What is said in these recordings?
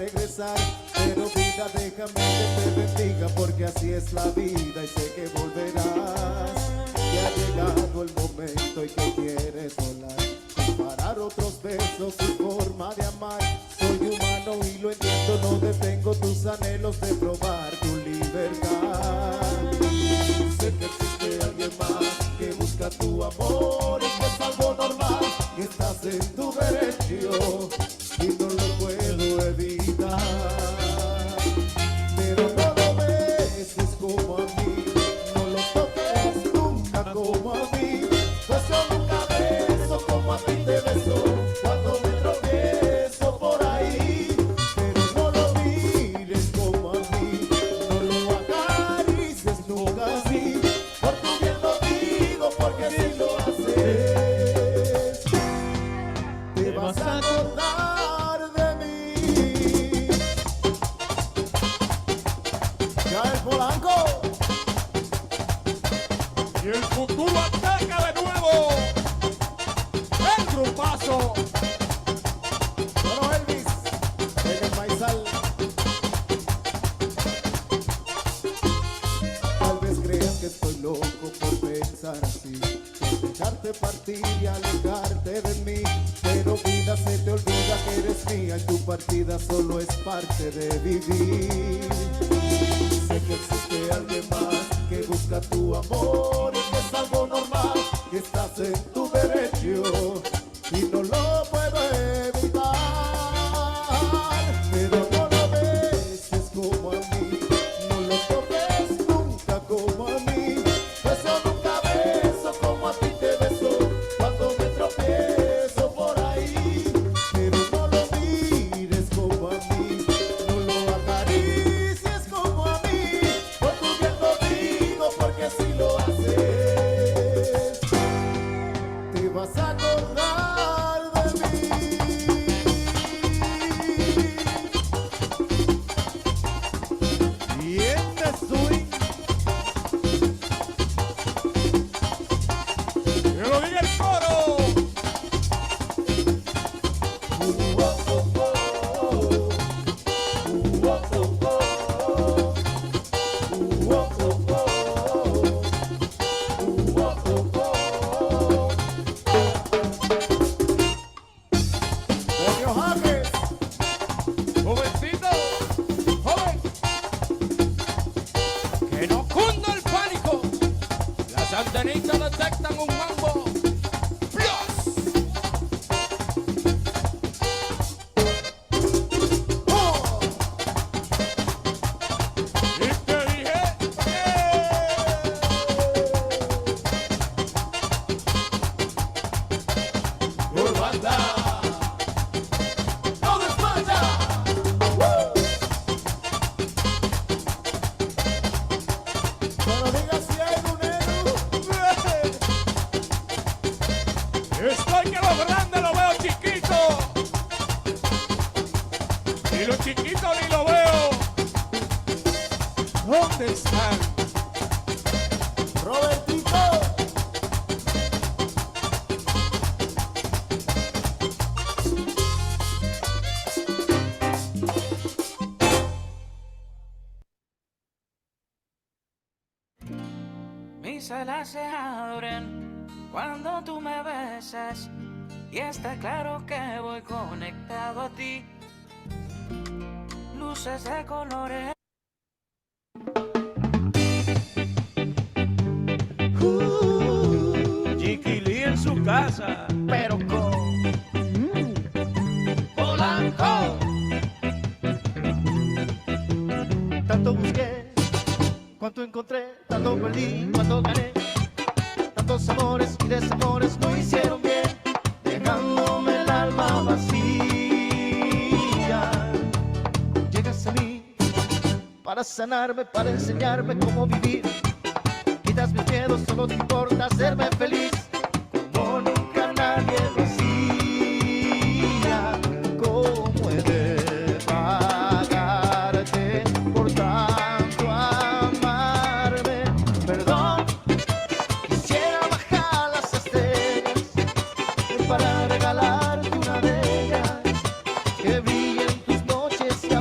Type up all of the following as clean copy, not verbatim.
regresar, pero vida déjame que te bendiga porque así es la vida y sé que volverás. Que ha llegado el momento y que quieres volar, comparar otros besos y forma de amar. Soy humano y lo entiendo, no detengo tus anhelos de probar tu libertad. Sé que existe alguien más que busca tu amor y que es algo normal, que estás en tu derecho y no lo puedo evitar. Pero no lo beses como a mí, no lo toques nunca como a mí, pues yo nunca beso como a ti te beso cuando me tropiezo por ahí. Pero no lo mires como a mí, no lo acaricies nunca así, por tu bien lo digo porque si lo haces te vas a acordar de mí. Ya el Polanco Y el futuro ataca de nuevo. El grupazo. bueno Elvis en el maizal. Tal vez creas que estoy loco por pensar así, por dejarte partir y alejarte de mí, pero vida se te olvida que eres mía y tu partida solo es parte de vivir. Sé que existe alguien más que busca tu amor y que es algo normal, que estás en tu derecho y no lo puedo evitar. Pero no lo beses como a mí, no lo toques nunca como a mí, pues yo nunca beso como a ti te beso cuando me tropiezo por ahí. Pero no lo mires como a mí, no lo acaricies como a mí, por tu bien lo digo porque si lo haces te vas a acordar de mí. Y este swing. Que lo diga el coro. Sergio Jaques, Jovencito, joven, que no cunda el pánico. Las antenitas detectan un mambo. ¡Plus! Y te dije, Urbanda, no desmaya. Solo diga si hay lunero. estoy que lo grande lo veo chiquito. Y lo chiquito ni lo veo. ¿Dónde están? Robertito, Mis alas se abren cuando tú me besas y está claro que voy conectado a ti. Luces de colores. Chiquilí en su casa. pero con Polanco. tanto busqué, cuánto encontré, tanto perdí, cuánto gané. Tantos amores y desamores no hicieron bien, dejándome el alma vacía. Llegas a mí para sanarme, para enseñarme cómo vivir. Quitas mis miedos, solo te importa hacerme feliz, como nunca nadie lo hacía. ¿Cómo he de pagarte por tanto amarme? Perdón, quisiera bajar las estrellas para regalarte una de ellas, que brille en tus noches y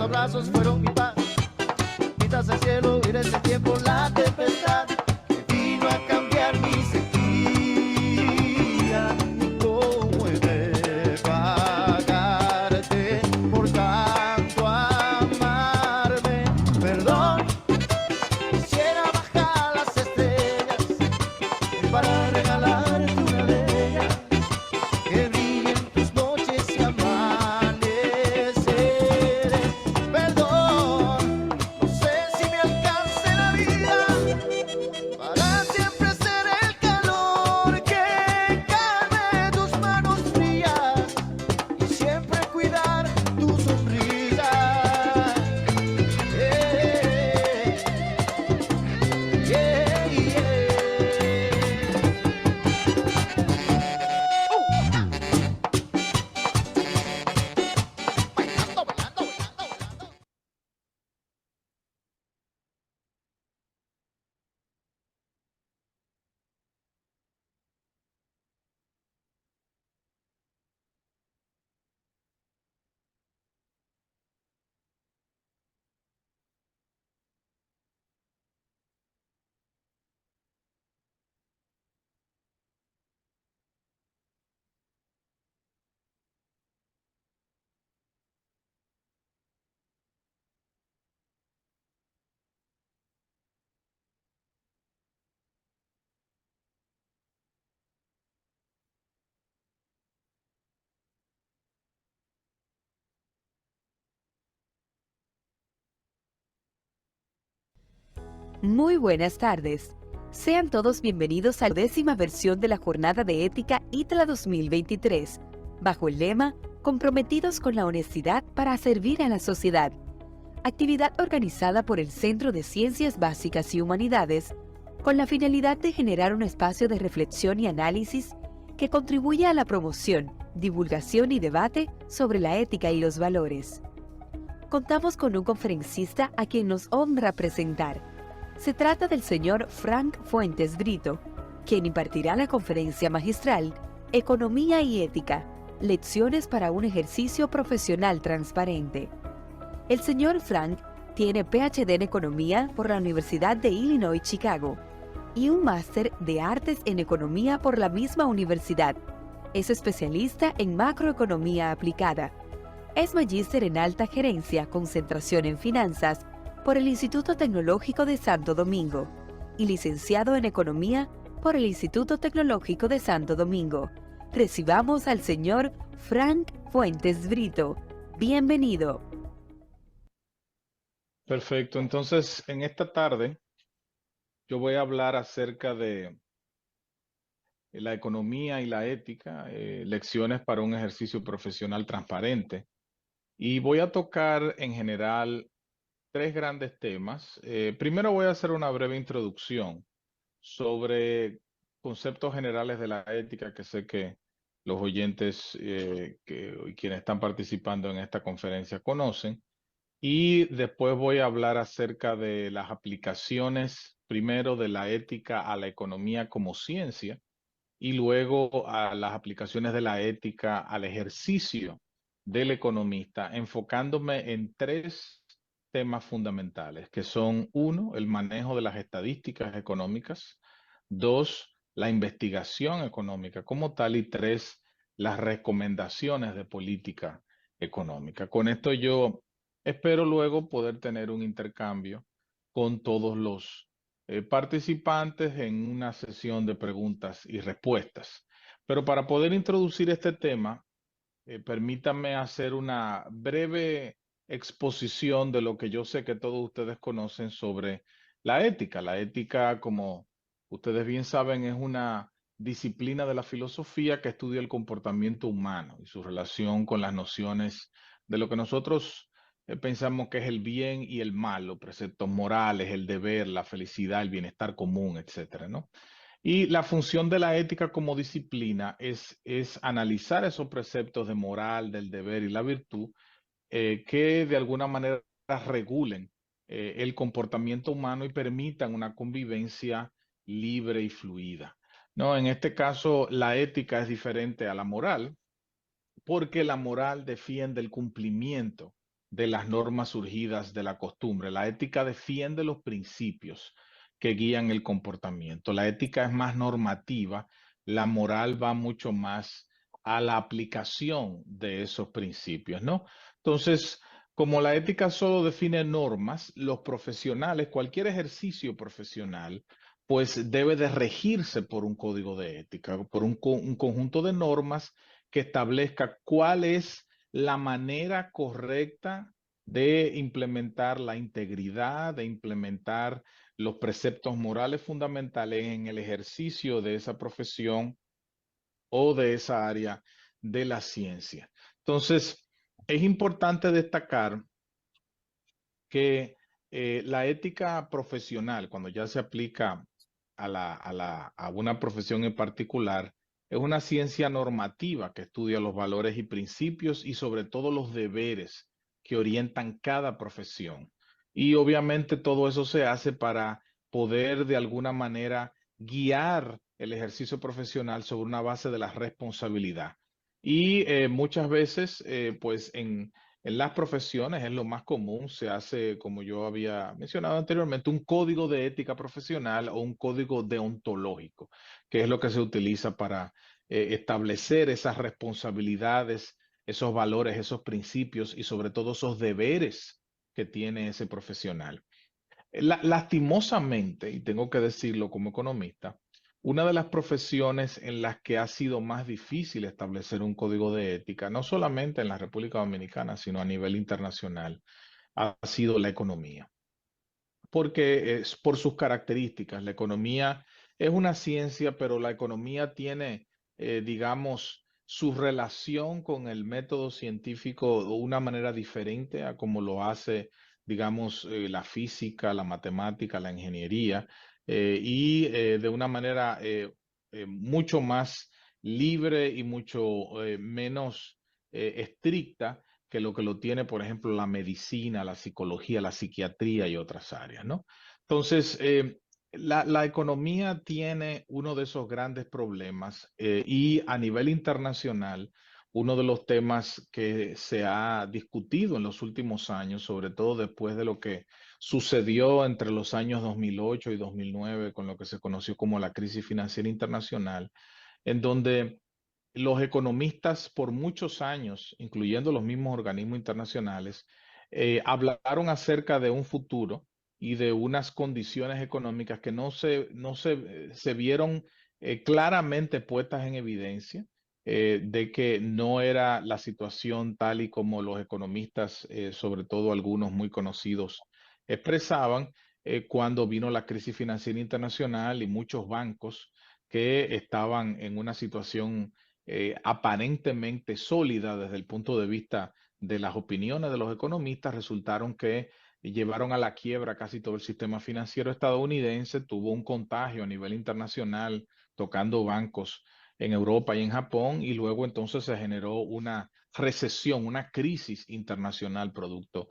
abrazos fueron mi paz. Vistas al cielo y desde tiempo la tempestad que vino a cambiar mi sequía. ¿Cómo he de pagarte por tanto amarme? Perdón, quisiera bajar las estrellas para regalarte una de ellas que brille en tus noches y amaneceres. Perdón, no sé si me alcance la vida para siempre ser el calor que calme tus manos frías y siempre cuidar tu sonrisa. Yeah, yeah. Muy buenas tardes. Sean todos bienvenidos a la 10ª versión de la Jornada de Ética ITLA 2023, bajo el lema Comprometidos con la honestidad para servir a la sociedad. Actividad organizada por el Centro de Ciencias Básicas y Humanidades, con la finalidad de generar un espacio de reflexión y análisis que contribuya a la promoción, divulgación y debate sobre la ética y los valores. Contamos con un conferencista a quien nos honra presentar. Se trata del señor Frank Fuentes Brito, quien impartirá la conferencia magistral Economía y Ética, lecciones para un ejercicio profesional transparente. El señor Frank tiene PhD en Economía por la Universidad de Illinois, Chicago, y un máster de Artes en Economía por la misma universidad. Es especialista en macroeconomía aplicada. Es magíster en Alta Gerencia, concentración en Finanzas, por el Instituto Tecnológico de Santo Domingo y licenciado en Economía por el Instituto Tecnológico de Santo Domingo. Recibamos al señor Frank Fuentes Brito. Bienvenido. Perfecto, entonces en esta tarde yo voy a hablar acerca de la economía y la ética, lecciones para un ejercicio profesional transparente. Y voy a tocar en general tres grandes temas. Primero voy a hacer una breve introducción sobre conceptos generales de la ética que sé que los oyentes y quienes están participando en esta conferencia conocen. Y después voy a hablar acerca de las aplicaciones, primero de la ética a la economía como ciencia y luego a las aplicaciones de la ética al ejercicio del economista, enfocándome en tres temas fundamentales, que son, uno, el manejo de las estadísticas económicas; dos, la investigación económica como tal; y tres, las recomendaciones de política económica. Con esto yo espero luego poder tener un intercambio con todos los participantes en una sesión de preguntas y respuestas. Pero para poder introducir este tema, permítanme hacer una breve exposición de lo que yo sé que todos ustedes conocen sobre la ética. La ética, como ustedes bien saben, es una disciplina de la filosofía que estudia el comportamiento humano y su relación con las nociones de lo que nosotros pensamos que es el bien y el mal, los preceptos morales, el deber, la felicidad, el bienestar común, etcétera, ¿no? Y la función de la ética como disciplina es analizar esos preceptos de moral, del deber y la virtud que de alguna manera regulen el comportamiento humano y permitan una convivencia libre y fluida. No, en este caso, la ética es diferente a la moral porque la moral defiende el cumplimiento de las normas surgidas de la costumbre. La ética defiende los principios que guían el comportamiento. La ética es más normativa, la moral va mucho más a la aplicación de esos principios, ¿no? Entonces, como la ética solo define normas, los profesionales, cualquier ejercicio profesional, pues debe de regirse por un código de ética, por un conjunto de normas que establezca cuál es la manera correcta de implementar la integridad, de implementar los preceptos morales fundamentales en el ejercicio de esa profesión o de esa área de la ciencia. Entonces, es importante destacar que la ética profesional, cuando ya se aplica a una profesión en particular, es una ciencia normativa que estudia los valores y principios y sobre todo los deberes que orientan cada profesión. Y obviamente todo eso se hace para poder de alguna manera guiar el ejercicio profesional sobre una base de la responsabilidad. Y muchas veces, pues en las profesiones es lo más común, se hace, como yo había mencionado anteriormente, un código de ética profesional o un código deontológico, que es lo que se utiliza para establecer esas responsabilidades, esos valores, esos principios y sobre todo esos deberes que tiene ese profesional. Lastimosamente, y tengo que decirlo como economista, una de las profesiones en las que ha sido más difícil establecer un código de ética, no solamente en la República Dominicana, sino a nivel internacional, ha sido la economía. Porque es por sus características. La economía es una ciencia, pero la economía tiene, digamos, su relación con el método científico de una manera diferente a como lo hace, digamos, la física, la matemática, la ingeniería, y de una manera mucho más libre y mucho menos estricta que lo tiene, por ejemplo, la medicina, la psicología, la psiquiatría y otras áreas, ¿no? Entonces, la economía tiene uno de esos grandes problemas y a nivel internacional, uno de los temas que se ha discutido en los últimos años, sobre todo después de lo que sucedió entre los años 2008 y 2009, con lo que se conoció como la crisis financiera internacional, en donde los economistas por muchos años, incluyendo los mismos organismos internacionales, hablaron acerca de un futuro y de unas condiciones económicas que se vieron claramente puestas en evidencia, de que no era la situación tal y como los economistas, sobre todo algunos muy conocidos, expresaban cuando vino la crisis financiera internacional y muchos bancos que estaban en una situación aparentemente sólida desde el punto de vista de las opiniones de los economistas, resultaron que llevaron a la quiebra casi todo el sistema financiero estadounidense, tuvo un contagio a nivel internacional tocando bancos en Europa y en Japón, y luego entonces se generó una recesión, una crisis internacional producto,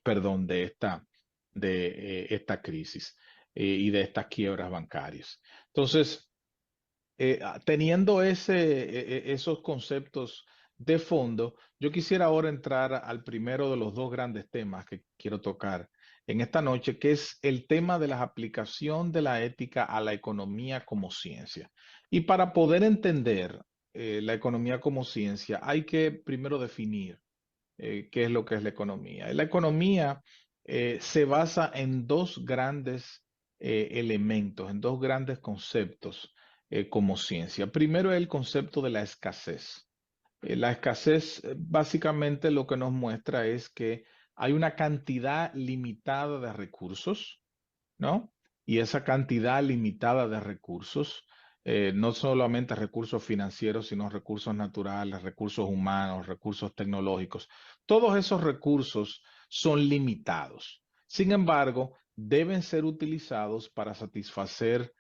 perdón, de esta crisis y de estas quiebras bancarias. Entonces, teniendo esos conceptos de fondo, yo quisiera ahora entrar al primero de los dos grandes temas que quiero tocar en esta noche, que es el tema de la aplicación de la ética a la economía como ciencia. Y para poder entender la economía como ciencia, hay que primero definir qué es lo que es la economía. La economía se basa en dos grandes elementos, en dos grandes conceptos como ciencia. Primero, el concepto de la escasez. La escasez básicamente lo que nos muestra es que hay una cantidad limitada de recursos, ¿no? Y esa cantidad limitada de recursos, no solamente recursos financieros, sino recursos naturales, recursos humanos, recursos tecnológicos, todos esos recursos son limitados. Sin embargo, deben ser utilizados para satisfacer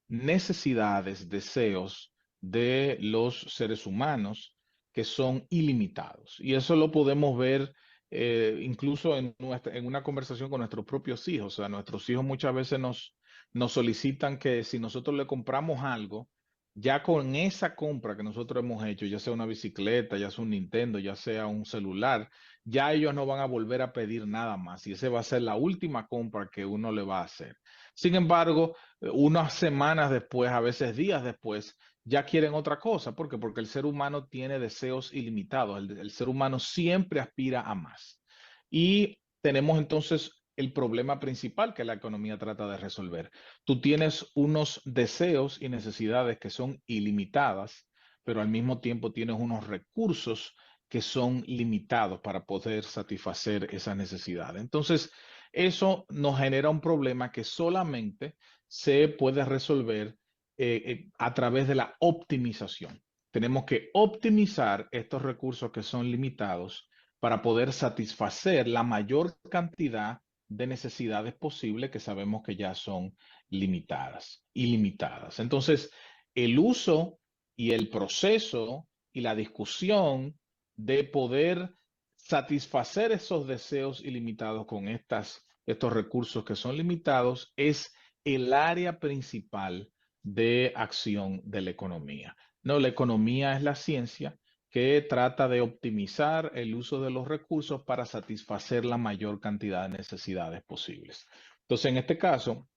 necesidades, deseos de los seres humanos que son ilimitados. Y eso lo podemos ver incluso en una conversación con nuestros propios hijos. O sea, nuestros hijos muchas veces nos solicitan que si nosotros le compramos algo, ya con esa compra que nosotros hemos hecho, ya sea una bicicleta, ya sea un Nintendo, ya sea un celular, ya ellos no van a volver a pedir nada más y esa va a ser la última compra que uno le va a hacer. Sin embargo, unas semanas después, a veces días después, ya quieren otra cosa. ¿Por qué? Porque el ser humano tiene deseos ilimitados. El ser humano siempre aspira a más. Y tenemos entonces el problema principal que la economía trata de resolver. Tú tienes unos deseos y necesidades que son ilimitadas, pero al mismo tiempo tienes unos recursos que son limitados para poder satisfacer esas necesidades. Entonces, eso nos genera un problema que solamente se puede resolver a través de la optimización. Tenemos que optimizar estos recursos que son limitados para poder satisfacer la mayor cantidad de necesidades posibles que sabemos que ya son limitadas, ilimitadas. Entonces, el uso y el proceso y la discusión de poder satisfacer esos deseos ilimitados con estos recursos que son limitados es el área principal de acción de la economía. No, la economía es la ciencia que trata de optimizar el uso de los recursos para satisfacer la mayor cantidad de necesidades posibles. Entonces, en este caso,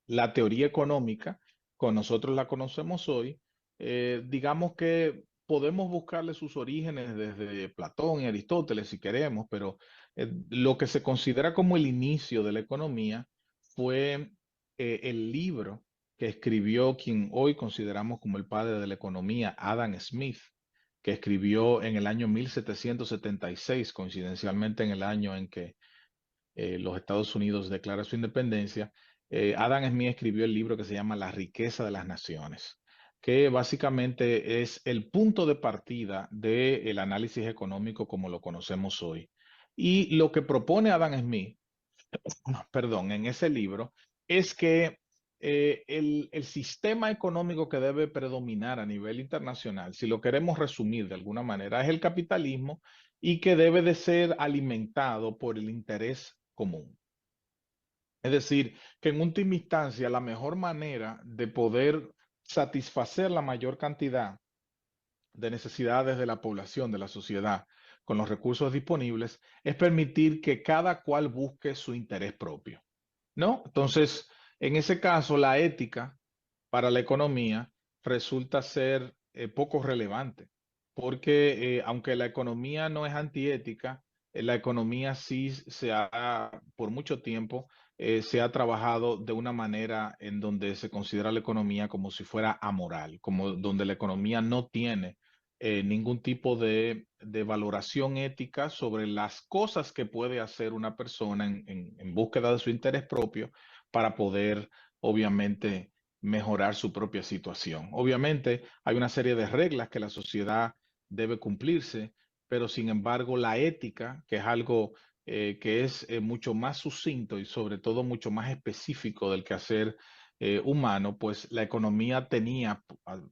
la teoría económica, con nosotros la conocemos hoy, digamos que podemos buscarle sus orígenes desde Platón y Aristóteles si queremos, pero lo que se considera como el inicio de la economía fue el libro que escribió quien hoy consideramos como el padre de la economía, Adam Smith, que escribió en el año 1776, coincidencialmente en el año en que los Estados Unidos declara su independencia. Adam Smith escribió el libro que se llama La riqueza de las naciones, que básicamente es el punto de partida del análisis económico como lo conocemos hoy. Y lo que propone Adam Smith, perdón, en ese libro, es que el sistema económico que debe predominar a nivel internacional, si lo queremos resumir de alguna manera, es el capitalismo y que debe de ser alimentado por el interés común. Es decir, que en última instancia la mejor manera de poder satisfacer la mayor cantidad de necesidades de la población, de la sociedad, con los recursos disponibles, es permitir que cada cual busque su interés propio, ¿no? Entonces, en ese caso, la ética para la economía resulta ser poco relevante, porque aunque la economía no es antiética, la economía sí por mucho tiempo, se ha trabajado de una manera en donde se considera la economía como si fuera amoral, como donde la economía no tiene ningún tipo de valoración ética sobre las cosas que puede hacer una persona en búsqueda de su interés propio para poder, obviamente, mejorar su propia situación. Obviamente, hay una serie de reglas que la sociedad debe cumplirse, pero sin embargo, la ética, que es algo que es mucho más sucinto y sobre todo mucho más específico del quehacer humano, pues la economía tenía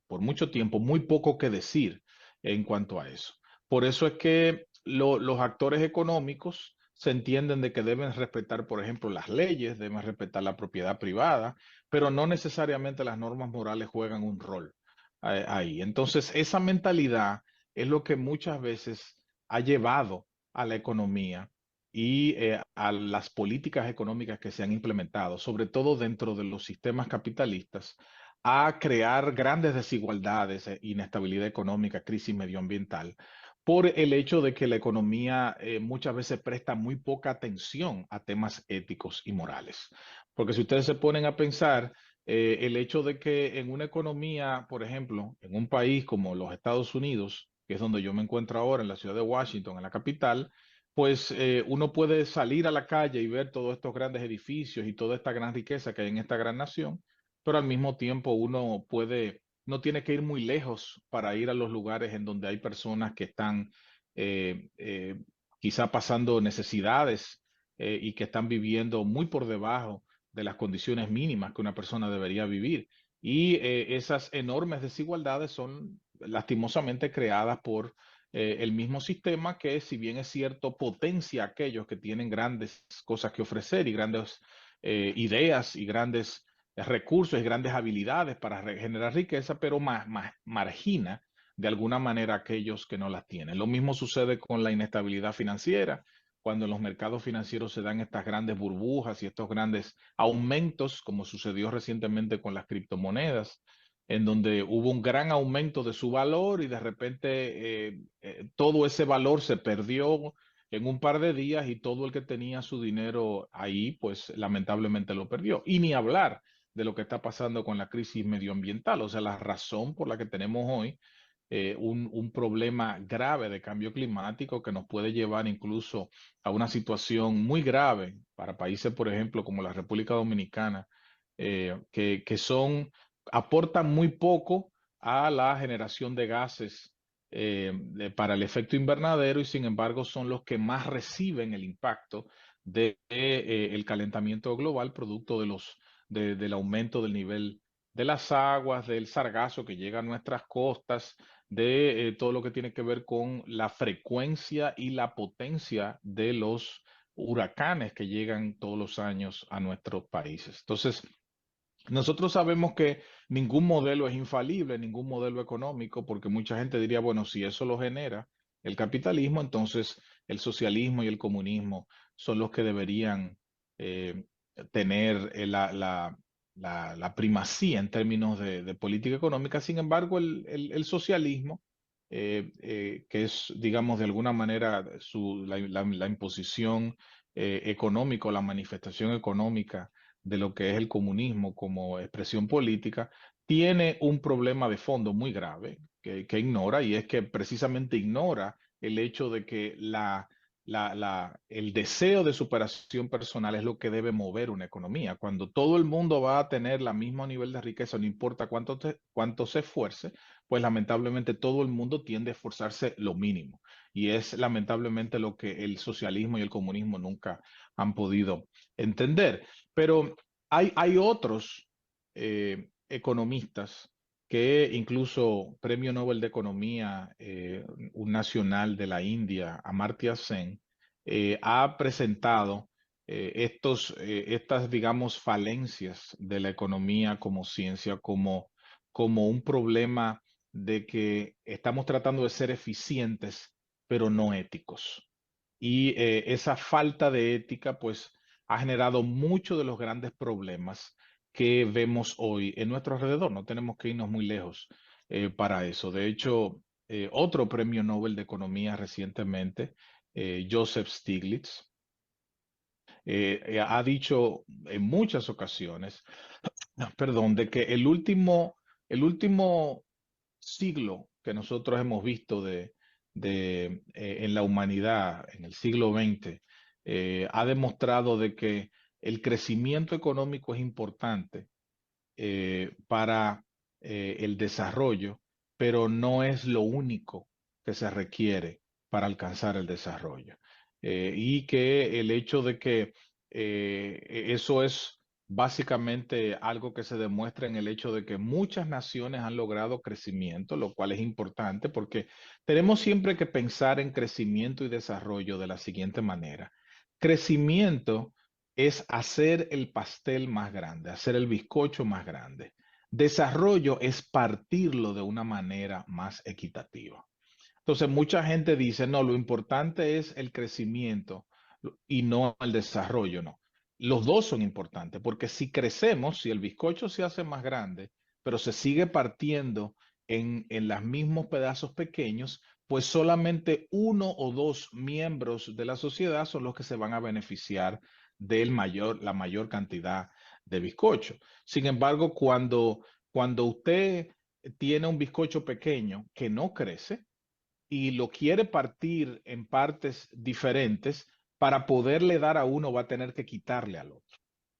por mucho tiempo muy poco que decir en cuanto a eso. Por eso es que los actores económicos se entienden de que deben respetar, por ejemplo, las leyes, deben respetar la propiedad privada, pero no necesariamente las normas morales juegan un rol ahí. Entonces, esa mentalidad es lo que muchas veces ha llevado a la economía y a las políticas económicas que se han implementado, sobre todo dentro de los sistemas capitalistas, a crear grandes desigualdades, inestabilidad económica, crisis medioambiental, por el hecho de que la economía muchas veces presta muy poca atención a temas éticos y morales. Porque si ustedes se ponen a pensar, el hecho de que en una economía, por ejemplo, en un país como los Estados Unidos, que es donde yo me encuentro ahora, en la ciudad de Washington, en la capital, pues uno puede salir a la calle y ver todos estos grandes edificios y toda esta gran riqueza que hay en esta gran nación, pero al mismo tiempo uno puede, no tiene que ir muy lejos para ir a los lugares en donde hay personas que están eh, eh, quizá pasando necesidades y que están viviendo muy por debajo de las condiciones mínimas que una persona debería vivir. Y esas enormes desigualdades son lastimosamente creadas por el mismo sistema que, si bien es cierto, potencia a aquellos que tienen grandes cosas que ofrecer y grandes ideas y grandes recursos y grandes habilidades para generar riqueza, pero margina de alguna manera a aquellos que no las tienen. Lo mismo sucede con la inestabilidad financiera, cuando en los mercados financieros se dan estas grandes burbujas y estos grandes aumentos, como sucedió recientemente con las criptomonedas, en donde hubo un gran aumento de su valor y de repente todo ese valor se perdió en un par de días y todo el que tenía su dinero ahí, pues lamentablemente lo perdió. Y ni hablar de lo que está pasando con la crisis medioambiental, o sea, la razón por la que tenemos hoy un problema grave de cambio climático que nos puede llevar incluso a una situación muy grave para países, por ejemplo, como la República Dominicana, que aportan muy poco a la generación de gases para el efecto invernadero y sin embargo son los que más reciben el impacto del calentamiento global producto del aumento del nivel de las aguas, del sargazo que llega a nuestras costas, de todo lo que tiene que ver con la frecuencia y la potencia de los huracanes que llegan todos los años a nuestros países. Entonces, nosotros sabemos que ningún modelo es infalible, ningún modelo económico, porque mucha gente diría, bueno, si eso lo genera el capitalismo, entonces el socialismo y el comunismo son los que deberían eh, tener la primacía en términos de política económica. Sin embargo, el socialismo, que es, digamos, de alguna manera la imposición económica, la manifestación económica de lo que es el comunismo como expresión política, tiene un problema de fondo muy grave que ignora, y es que precisamente ignora el hecho de que el deseo de superación personal es lo que debe mover una economía. Cuando todo el mundo va a tener el mismo nivel de riqueza, no importa cuánto se esfuerce, pues lamentablemente todo el mundo tiende a esforzarse lo mínimo. Y es lamentablemente lo que el socialismo y el comunismo nunca han podido entender. Pero hay otros economistas que incluso Premio Nobel de Economía, un nacional de la India, Amartya Sen, ha presentado estas, digamos, falencias de la economía como ciencia, como un problema de que estamos tratando de ser eficientes, pero no éticos. Y esa falta de ética, pues, ha generado muchos de los grandes problemas que vemos hoy en nuestro alrededor. No tenemos que irnos muy lejos para eso. De hecho, otro premio Nobel de Economía recientemente, Joseph Stiglitz, ha dicho en muchas ocasiones, perdón, de que el último siglo que nosotros hemos visto en la humanidad, en el siglo XX, ha demostrado de que el crecimiento económico es importante para el desarrollo, pero no es lo único que se requiere para alcanzar el desarrollo. Y que el hecho de que eso es básicamente algo que se demuestra en el hecho de que muchas naciones han logrado crecimiento, lo cual es importante porque tenemos siempre que pensar en crecimiento y desarrollo de la siguiente manera. Crecimiento es hacer el pastel más grande, hacer el bizcocho más grande. Desarrollo es partirlo de una manera más equitativa. Entonces, mucha gente dice, no, lo importante es el crecimiento y no el desarrollo, no. Los dos son importantes, porque si crecemos, si el bizcocho se hace más grande, pero se sigue partiendo en los mismos pedazos pequeños, pues solamente uno o dos miembros de la sociedad son los que se van a beneficiar de la mayor cantidad de bizcocho. Sin embargo, cuando usted tiene un bizcocho pequeño que no crece, y lo quiere partir en partes diferentes, para poderle dar a uno va a tener que quitarle al otro.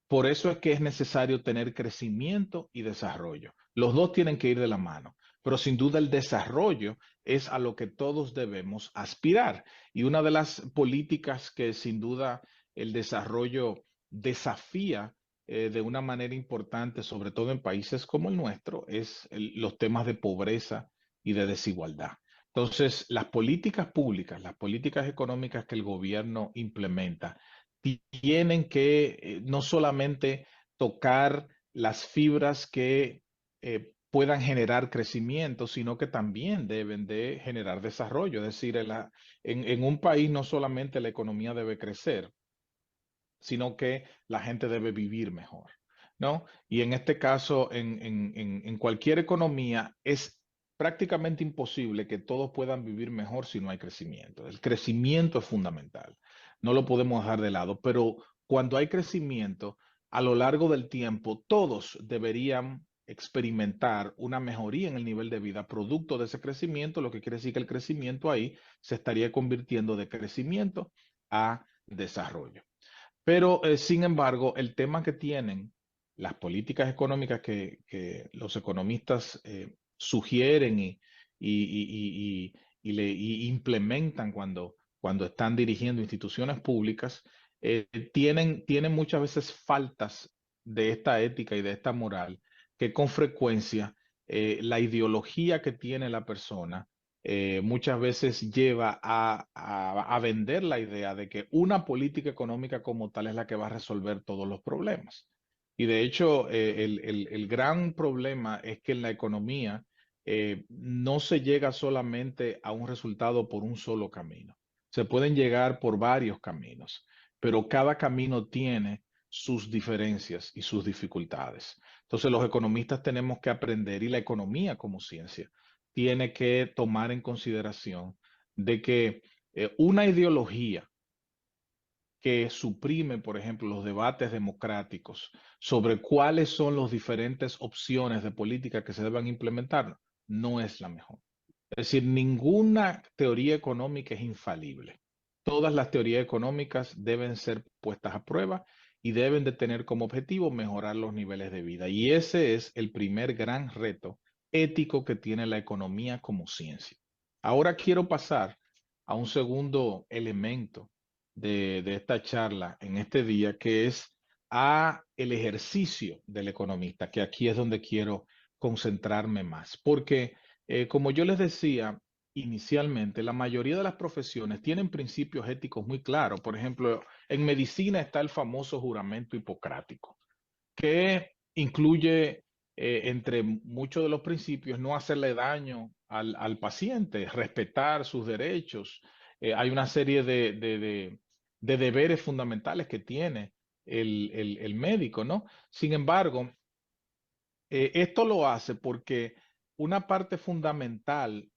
Por eso es que es necesario tener crecimiento y desarrollo. Los dos tienen que ir de la mano, pero sin duda el desarrollo es a lo que todos debemos aspirar. Y una de las políticas que sin duda el desarrollo desafía de una manera importante, sobre todo en países como el nuestro, es los temas de pobreza y de desigualdad. Entonces, las políticas públicas, las políticas económicas que el gobierno implementa, tienen que no solamente tocar las fibras que puedan generar crecimiento, sino que también deben de generar desarrollo. Es decir, en un país no solamente la economía debe crecer, sino que la gente debe vivir mejor, ¿no? Y en este caso, en cualquier economía, es prácticamente imposible que todos puedan vivir mejor si no hay crecimiento. El crecimiento es fundamental, no lo podemos dejar de lado, pero cuando hay crecimiento, a lo largo del tiempo, todos deberían experimentar una mejoría en el nivel de vida producto de ese crecimiento, lo que quiere decir que el crecimiento ahí se estaría convirtiendo de crecimiento a desarrollo. Pero, sin embargo, el tema que tienen las políticas económicas que los economistas sugieren y implementan cuando están dirigiendo instituciones públicas, tienen muchas veces faltas de esta ética y de esta moral que con frecuencia la ideología que tiene la persona muchas veces lleva a vender la idea de que una política económica como tal es la que va a resolver todos los problemas. Y de hecho, el gran problema es que en la economía no se llega solamente a un resultado por un solo camino. Se pueden llegar por varios caminos, pero cada camino tiene sus diferencias y sus dificultades. Entonces, los economistas tenemos que aprender, y la economía como ciencia tiene que tomar en consideración de que una ideología que suprime, por ejemplo, los debates democráticos sobre cuáles son las diferentes opciones de política que se deben implementar, no es la mejor. Es decir, ninguna teoría económica es infalible. Todas las teorías económicas deben ser puestas a prueba y deben de tener como objetivo mejorar los niveles de vida. Y ese es el primer gran reto ético que tiene la economía como ciencia. Ahora quiero pasar a un segundo elemento de esta charla en este día, que es a el ejercicio del economista, que aquí es donde quiero concentrarme más, porque como yo les decía inicialmente, la mayoría de las profesiones tienen principios éticos muy claros. Por ejemplo, en medicina está el famoso juramento hipocrático, que incluye, entre muchos de los principios, no hacerle daño al paciente, respetar sus derechos. Hay una serie de deberes fundamentales que tiene el médico, ¿no? Sin embargo, esto lo hace porque una parte fundamental,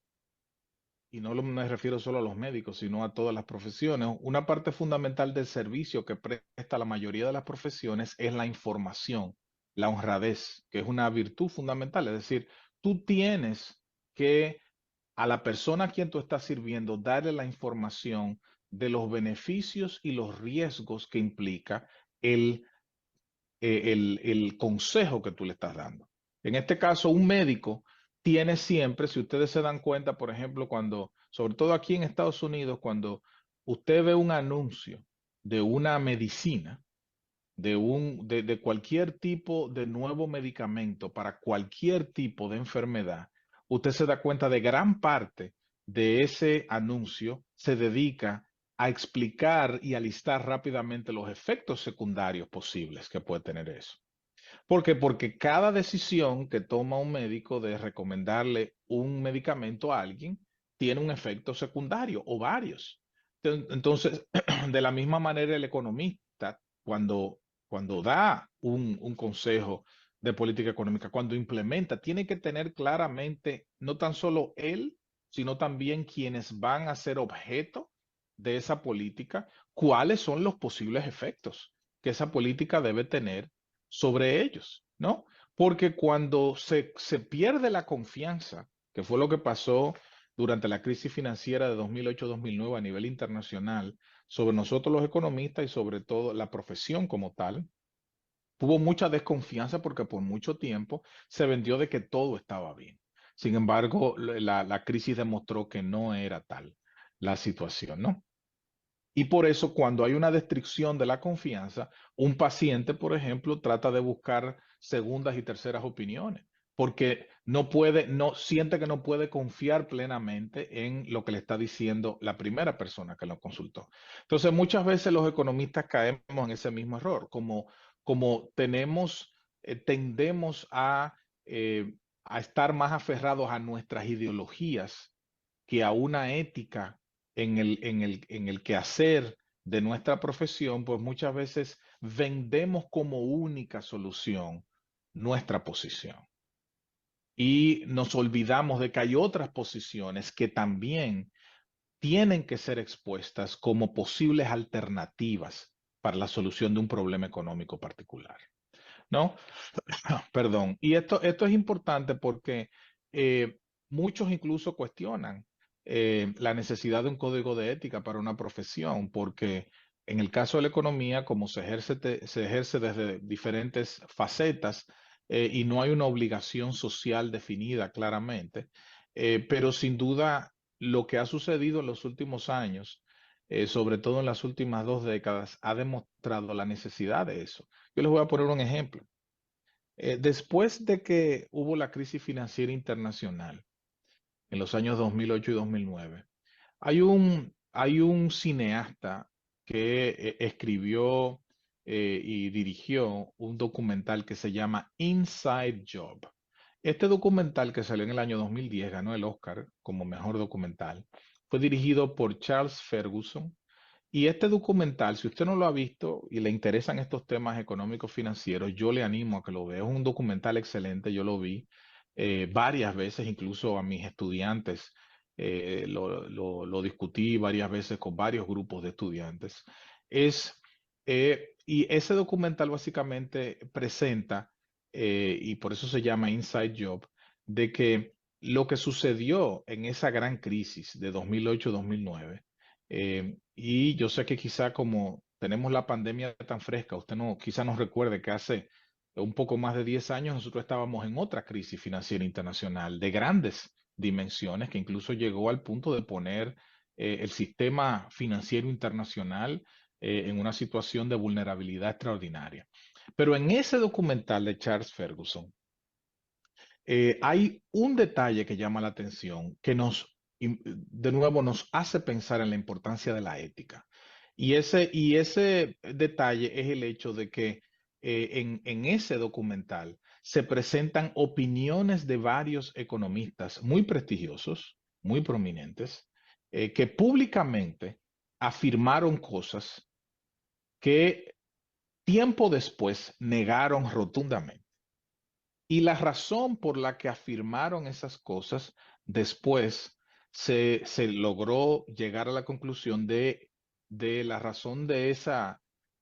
y no me refiero solo a los médicos, sino a todas las profesiones, una parte fundamental del servicio que presta la mayoría de las profesiones es la información, la honradez, que es una virtud fundamental. Es decir, tú tienes que a la persona a quien tú estás sirviendo darle la información de los beneficios y los riesgos que implica el el consejo que tú le estás dando. En este caso, un médico tiene siempre, si ustedes se dan cuenta, por ejemplo, sobre todo aquí en Estados Unidos, cuando usted ve un anuncio de una medicina, de cualquier tipo de nuevo medicamento para cualquier tipo de enfermedad, usted se da cuenta de gran parte de ese anuncio se dedica a explicar y a listar rápidamente los efectos secundarios posibles que puede tener eso. ¿Por qué? Porque cada decisión que toma un médico de recomendarle un medicamento a alguien tiene un efecto secundario o varios. Entonces, de la misma manera, el economista, cuando da un consejo de política económica, cuando implementa, tiene que tener claramente no tan solo él, sino también quienes van a ser objeto de esa política, cuáles son los posibles efectos que esa política debe tener sobre ellos, ¿no? Porque cuando se pierde la confianza, que fue lo que pasó durante la crisis financiera de 2008-2009 a nivel internacional, sobre nosotros los economistas y sobre todo la profesión como tal, hubo mucha desconfianza porque por mucho tiempo se vendió de que todo estaba bien. Sin embargo, la crisis demostró que no era tal la situación, ¿no? Y por eso, cuando hay una restricción de la confianza, un paciente, por ejemplo, trata de buscar segundas y terceras opiniones, porque no siente que no puede confiar plenamente en lo que le está diciendo la primera persona que lo consultó. Entonces, muchas veces los economistas caemos en ese mismo error, como tenemos tendemos a estar más aferrados a nuestras ideologías que a una ética en el quehacer de nuestra profesión, pues muchas veces vendemos como única solución nuestra posición. Y nos olvidamos de que hay otras posiciones que también tienen que ser expuestas como posibles alternativas para la solución de un problema económico particular, ¿no? Perdón. Y esto es importante porque muchos incluso cuestionan la necesidad de un código de ética para una profesión, porque en el caso de la economía, como se ejerce desde diferentes facetas y no hay una obligación social definida claramente, pero sin duda lo que ha sucedido en los últimos años, sobre todo en las últimas 2 décadas, ha demostrado la necesidad de eso. Yo les voy a poner un ejemplo. Después de que hubo la crisis financiera internacional en los años 2008 y 2009, hay un cineasta que escribió y dirigió un documental que se llama Inside Job. Este documental, que salió en el año 2010, ganó el Oscar como mejor documental. Fue dirigido por Charles Ferguson. Y este documental, si usted no lo ha visto y le interesan estos temas económicos financieros, yo le animo a que lo vea. Es un documental excelente, yo lo vi varias veces, incluso a mis estudiantes, lo discutí varias veces con varios grupos de estudiantes. Y ese documental básicamente presenta, y por eso se llama Inside Job, de que lo que sucedió en esa gran crisis de 2008-2009, y yo sé que quizá como tenemos la pandemia tan fresca, usted no, quizá nos recuerde que hace un poco más de 10 años nosotros estábamos en otra crisis financiera internacional de grandes dimensiones que incluso llegó al punto de poner el sistema financiero internacional en una situación de vulnerabilidad extraordinaria. Pero en ese documental de Charles Ferguson, hay un detalle que llama la atención, que de nuevo nos hace pensar en la importancia de la ética. Y ese detalle es el hecho de que en ese documental se presentan opiniones de varios economistas muy prestigiosos, muy prominentes, que públicamente afirmaron cosas que tiempo después negaron rotundamente. Y la razón por la que afirmaron esas cosas después se logró llegar a la conclusión de la razón de ese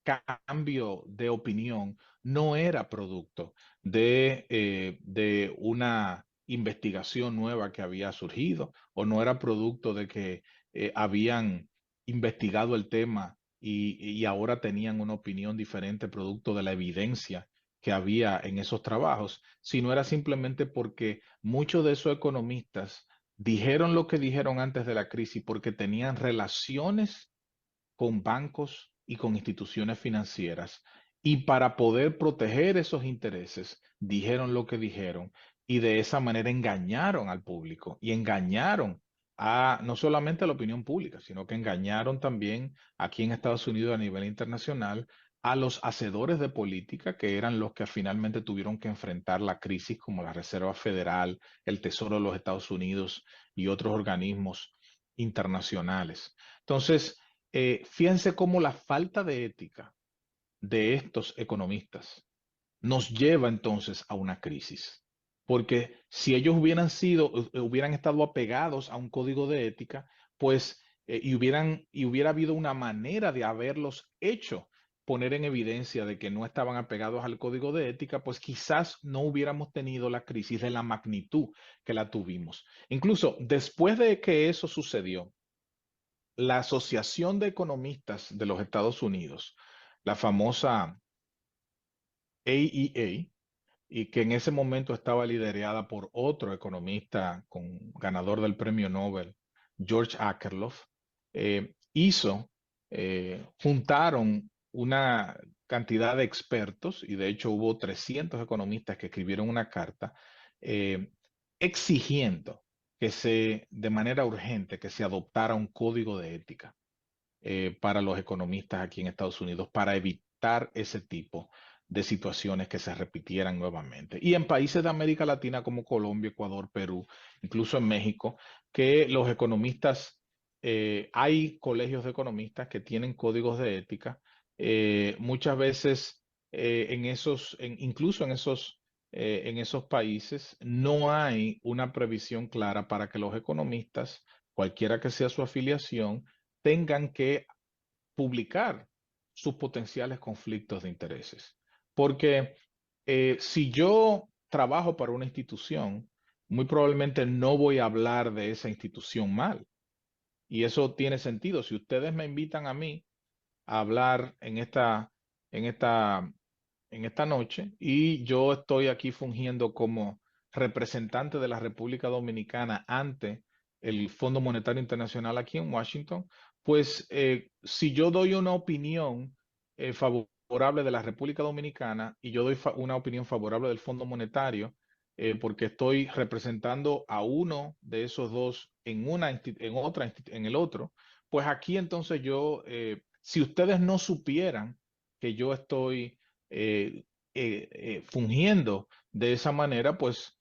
cambio de opinión no era producto de una investigación nueva que había surgido o no era producto de que habían investigado el tema y ahora tenían una opinión diferente producto de la evidencia que había en esos trabajos, sino era simplemente porque muchos de esos economistas dijeron lo que dijeron antes de la crisis porque tenían relaciones con bancos y con instituciones financieras. Y para poder proteger esos intereses, dijeron lo que dijeron y de esa manera engañaron al público y engañaron a no solamente a la opinión pública, sino que engañaron también aquí en Estados Unidos a nivel internacional a los hacedores de política, que eran los que finalmente tuvieron que enfrentar la crisis, como la Reserva Federal, el Tesoro de los Estados Unidos y otros organismos internacionales. Entonces, fíjense cómo la falta de ética de estos economistas nos lleva entonces a una crisis. Porque si ellos hubieran estado apegados a un código de ética, pues, y hubiera habido una manera de haberlos hecho poner en evidencia de que no estaban apegados al código de ética, pues quizás no hubiéramos tenido la crisis de la magnitud que la tuvimos. Incluso después de que eso sucedió, la Asociación de Economistas de los Estados Unidos, la famosa AEA, y que en ese momento estaba liderada por otro economista ganador del premio Nobel, George Akerlof, juntaron una cantidad de expertos, y de hecho hubo 300 economistas que escribieron una carta eh, exigiendo de manera urgente, que se adoptara un código de ética para los economistas aquí en Estados Unidos para evitar ese tipo de situaciones que se repitieran nuevamente. Y en países de América Latina como Colombia, Ecuador, Perú, incluso en México, que los economistas, hay colegios de economistas que tienen códigos de ética. Muchas veces incluso en esos países no hay una previsión clara para que los economistas, cualquiera que sea su afiliación, tengan que publicar sus potenciales conflictos de intereses. Porque si yo trabajo para una institución, muy probablemente no voy a hablar de esa institución mal. Y eso tiene sentido. Si ustedes me invitan a mí a hablar en esta en esta noche y yo estoy aquí fungiendo como representante de la República Dominicana ante el Fondo Monetario Internacional aquí en Washington, pues si yo doy una opinión favorable de la República Dominicana y yo doy una opinión favorable del Fondo Monetario, porque estoy representando a uno de esos dos en el otro, pues aquí entonces si ustedes no supieran que yo estoy fungiendo de esa manera, pues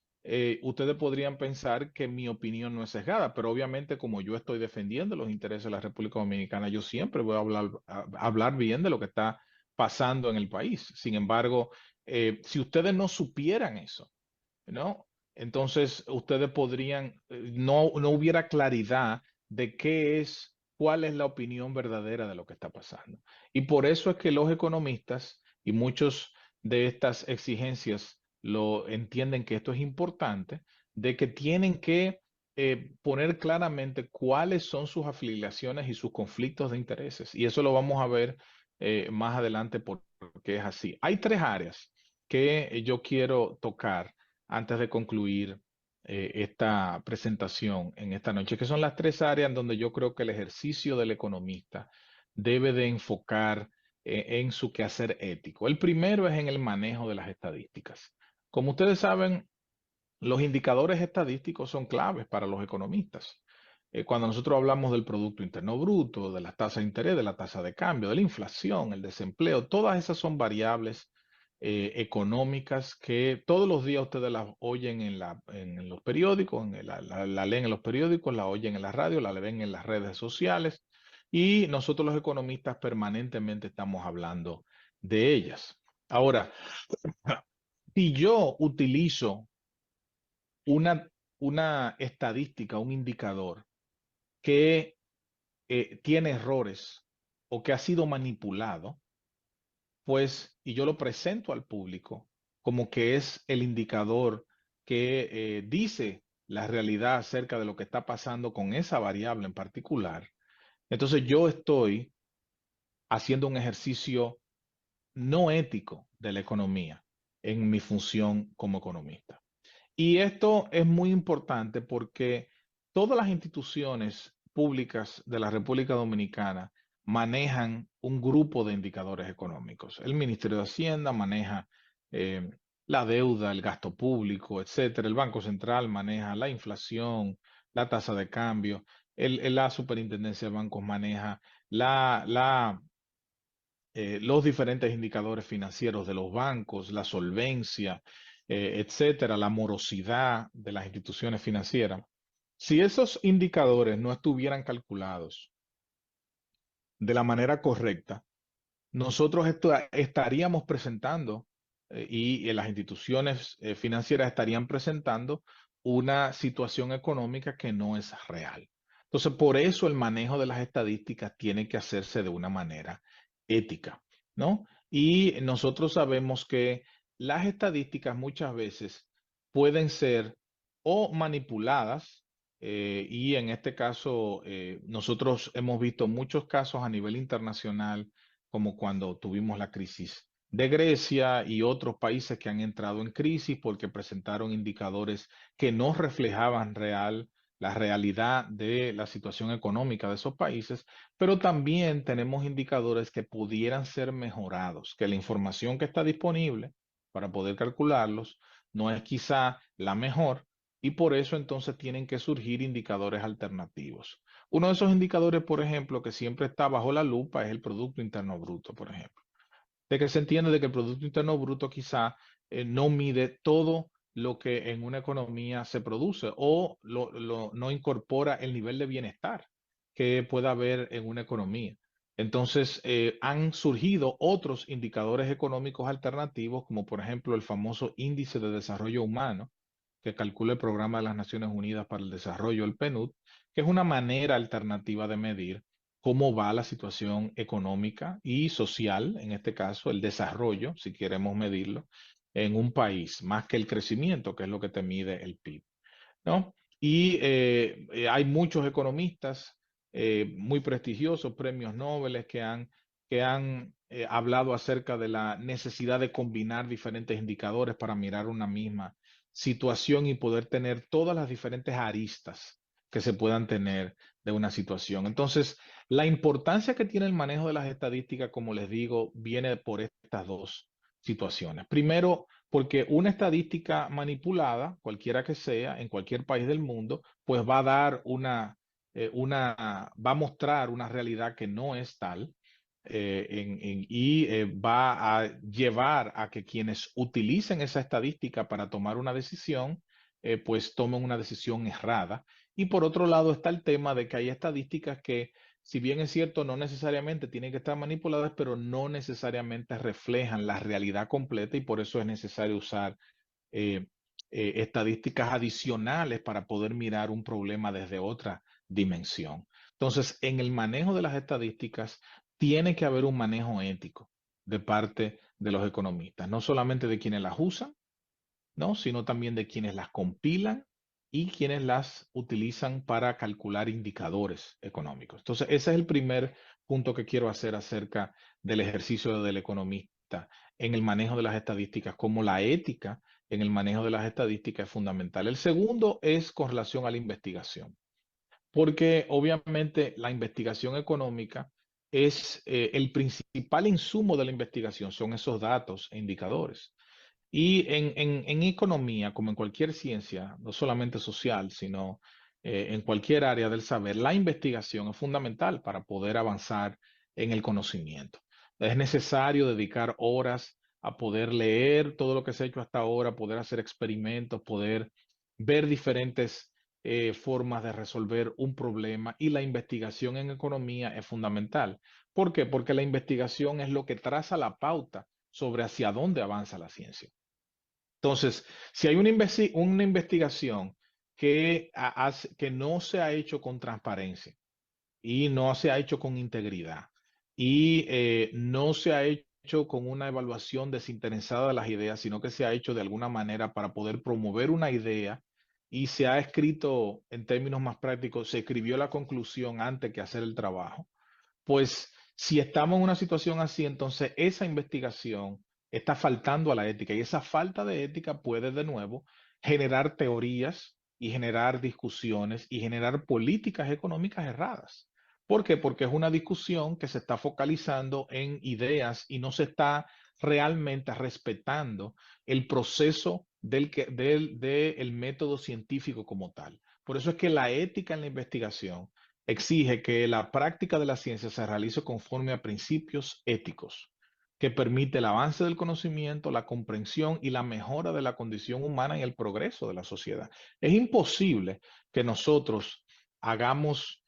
ustedes podrían pensar que mi opinión no es sesgada, pero obviamente como yo estoy defendiendo los intereses de la República Dominicana, yo siempre voy a hablar bien de lo que está pasando en el país. Sin embargo, si ustedes no supieran eso, ¿no? Entonces ustedes no hubiera claridad de cuál es la opinión verdadera de lo que está pasando. Y por eso es que los economistas y muchos de estas exigencias lo entienden que esto es importante, de que tienen que poner claramente cuáles son sus afiliaciones y sus conflictos de intereses. Y eso lo vamos a ver más adelante porque es así. Hay tres áreas que yo quiero tocar antes de concluir esta presentación en esta noche, que son las tres áreas en donde yo creo que el ejercicio del economista debe de enfocar en su quehacer ético. El primero es en el manejo de las estadísticas. Como ustedes saben, los indicadores estadísticos son claves para los economistas. Cuando nosotros hablamos del Producto Interno Bruto, de la tasa de interés, de la tasa de cambio, de la inflación, el desempleo, todas esas son variables económicas que todos los días ustedes las oyen en los periódicos, la leen en los periódicos, la oyen en la radio, la ven en las redes sociales y nosotros los economistas permanentemente estamos hablando de ellas. Ahora, si yo utilizo una, una estadística, un indicador que tiene errores o que ha sido manipulado, pues, y yo lo presento al público como que es el indicador que dice la realidad acerca de lo que está pasando con esa variable en particular, entonces yo estoy haciendo un ejercicio no ético de la economía en mi función como economista. Y esto es muy importante porque todas las instituciones públicas de la República Dominicana manejan un grupo de indicadores económicos. El Ministerio de Hacienda maneja eh, la deuda, el gasto público, etcétera. El Banco Central maneja la inflación, la tasa de cambio. La Superintendencia de Bancos maneja los diferentes indicadores financieros de los bancos, la solvencia, etcétera, la morosidad de las instituciones financieras. Si esos indicadores no estuvieran calculados de la manera correcta, nosotros estaríamos presentando y las instituciones financieras estarían presentando una situación económica que no es real. Entonces, por eso el manejo de las estadísticas tiene que hacerse de una manera ética, ¿no? Y nosotros sabemos que las estadísticas muchas veces pueden ser o manipuladas, y en este caso nosotros hemos visto muchos casos a nivel internacional como cuando tuvimos la crisis de Grecia y otros países que han entrado en crisis porque presentaron indicadores que no reflejaban la realidad de la situación económica de esos países, pero también tenemos indicadores que pudieran ser mejorados, que la información que está disponible para poder calcularlos no es quizá la mejor y por eso entonces tienen que surgir indicadores alternativos. Uno de esos indicadores, por ejemplo, que siempre está bajo la lupa es el Producto Interno Bruto, por ejemplo. de que se entiende de que el Producto Interno Bruto quizá no mide todo lo que en una economía se produce o no incorpora el nivel de bienestar que pueda haber en una economía. Entonces, han surgido otros indicadores económicos alternativos, como por ejemplo el famoso Índice de Desarrollo Humano, que calcula el Programa de las Naciones Unidas para el Desarrollo, el PNUD, que es una manera alternativa de medir cómo va la situación económica y social, en este caso el desarrollo, si queremos medirlo, en un país, más que el crecimiento, que es lo que te mide el PIB, ¿no? Y hay muchos economistas muy prestigiosos, premios Nobel, que han hablado acerca de la necesidad de combinar diferentes indicadores para mirar una misma situación y poder tener todas las diferentes aristas que se puedan tener de una situación. Entonces, la importancia que tiene el manejo de las estadísticas, como les digo, viene por estas dos situaciones. Primero, porque una estadística manipulada, cualquiera que sea, en cualquier país del mundo, pues va a dar va a mostrar una realidad que no es tal y va a llevar a que quienes utilicen esa estadística para tomar una decisión, pues tomen una decisión errada. Y por otro lado está el tema de que hay estadísticas que, si bien es cierto, no necesariamente tienen que estar manipuladas, pero no necesariamente reflejan la realidad completa y por eso es necesario usar eh, estadísticas adicionales para poder mirar un problema desde otra dimensión. Entonces, en el manejo de las estadísticas, tiene que haber un manejo ético de parte de los economistas, no solamente de quienes las usan, ¿no? Sino también de quienes las compilan y quienes las utilizan para calcular indicadores económicos. Entonces, ese es el primer punto que quiero hacer acerca del ejercicio del economista en el manejo de las estadísticas, como la ética en el manejo de las estadísticas es fundamental. El segundo es con relación a la investigación, porque obviamente la investigación económica es el principal insumo de la investigación, son esos datos e indicadores. Y en economía, como en cualquier ciencia, no solamente social, sino en cualquier área del saber, la investigación es fundamental para poder avanzar en el conocimiento. Es necesario dedicar horas a poder leer todo lo que se ha hecho hasta ahora, poder hacer experimentos, poder ver diferentes formas de resolver un problema y la investigación en economía es fundamental. ¿Por qué? Porque la investigación es lo que traza la pauta sobre hacia dónde avanza la ciencia. Entonces, si hay una investigación que no se ha hecho con transparencia y no se ha hecho con integridad y no se ha hecho con una evaluación desinteresada de las ideas, sino que se ha hecho de alguna manera para poder promover una idea y se ha escrito en términos más prácticos, se escribió la conclusión antes que hacer el trabajo, pues si estamos en una situación así, entonces esa investigación está faltando a la ética y esa falta de ética puede de nuevo generar teorías y generar discusiones y generar políticas económicas erradas. ¿Por qué? Porque es una discusión que se está focalizando en ideas y no se está realmente respetando el proceso del método científico como tal. Por eso es que la ética en la investigación exige que la práctica de la ciencia se realice conforme a principios éticos que permite el avance del conocimiento, la comprensión y la mejora de la condición humana y el progreso de la sociedad. Es imposible que nosotros hagamos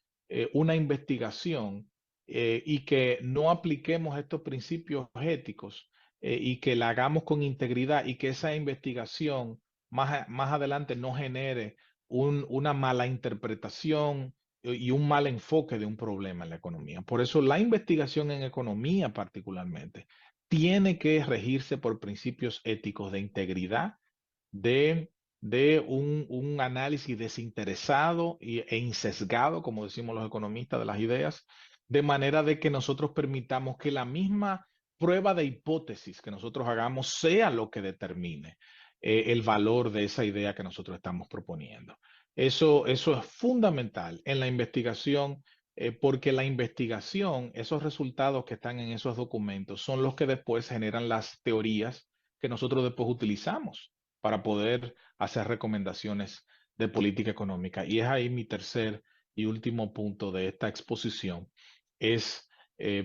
una investigación y que no apliquemos estos principios éticos y que la hagamos con integridad y que esa investigación más adelante no genere una mala interpretación y un mal enfoque de un problema en la economía. Por eso la investigación en economía particularmente tiene que regirse por principios éticos de integridad, de, de un análisis desinteresado e insesgado, como decimos los economistas, de las ideas, de manera de que nosotros permitamos que la misma prueba de hipótesis que nosotros hagamos sea lo que determine el valor de esa idea que nosotros estamos proponiendo. Eso es fundamental en la investigación, porque la investigación, esos resultados que están en esos documentos, son los que después generan las teorías que nosotros después utilizamos para poder hacer recomendaciones de política económica. Y es ahí mi tercer y último punto de esta exposición.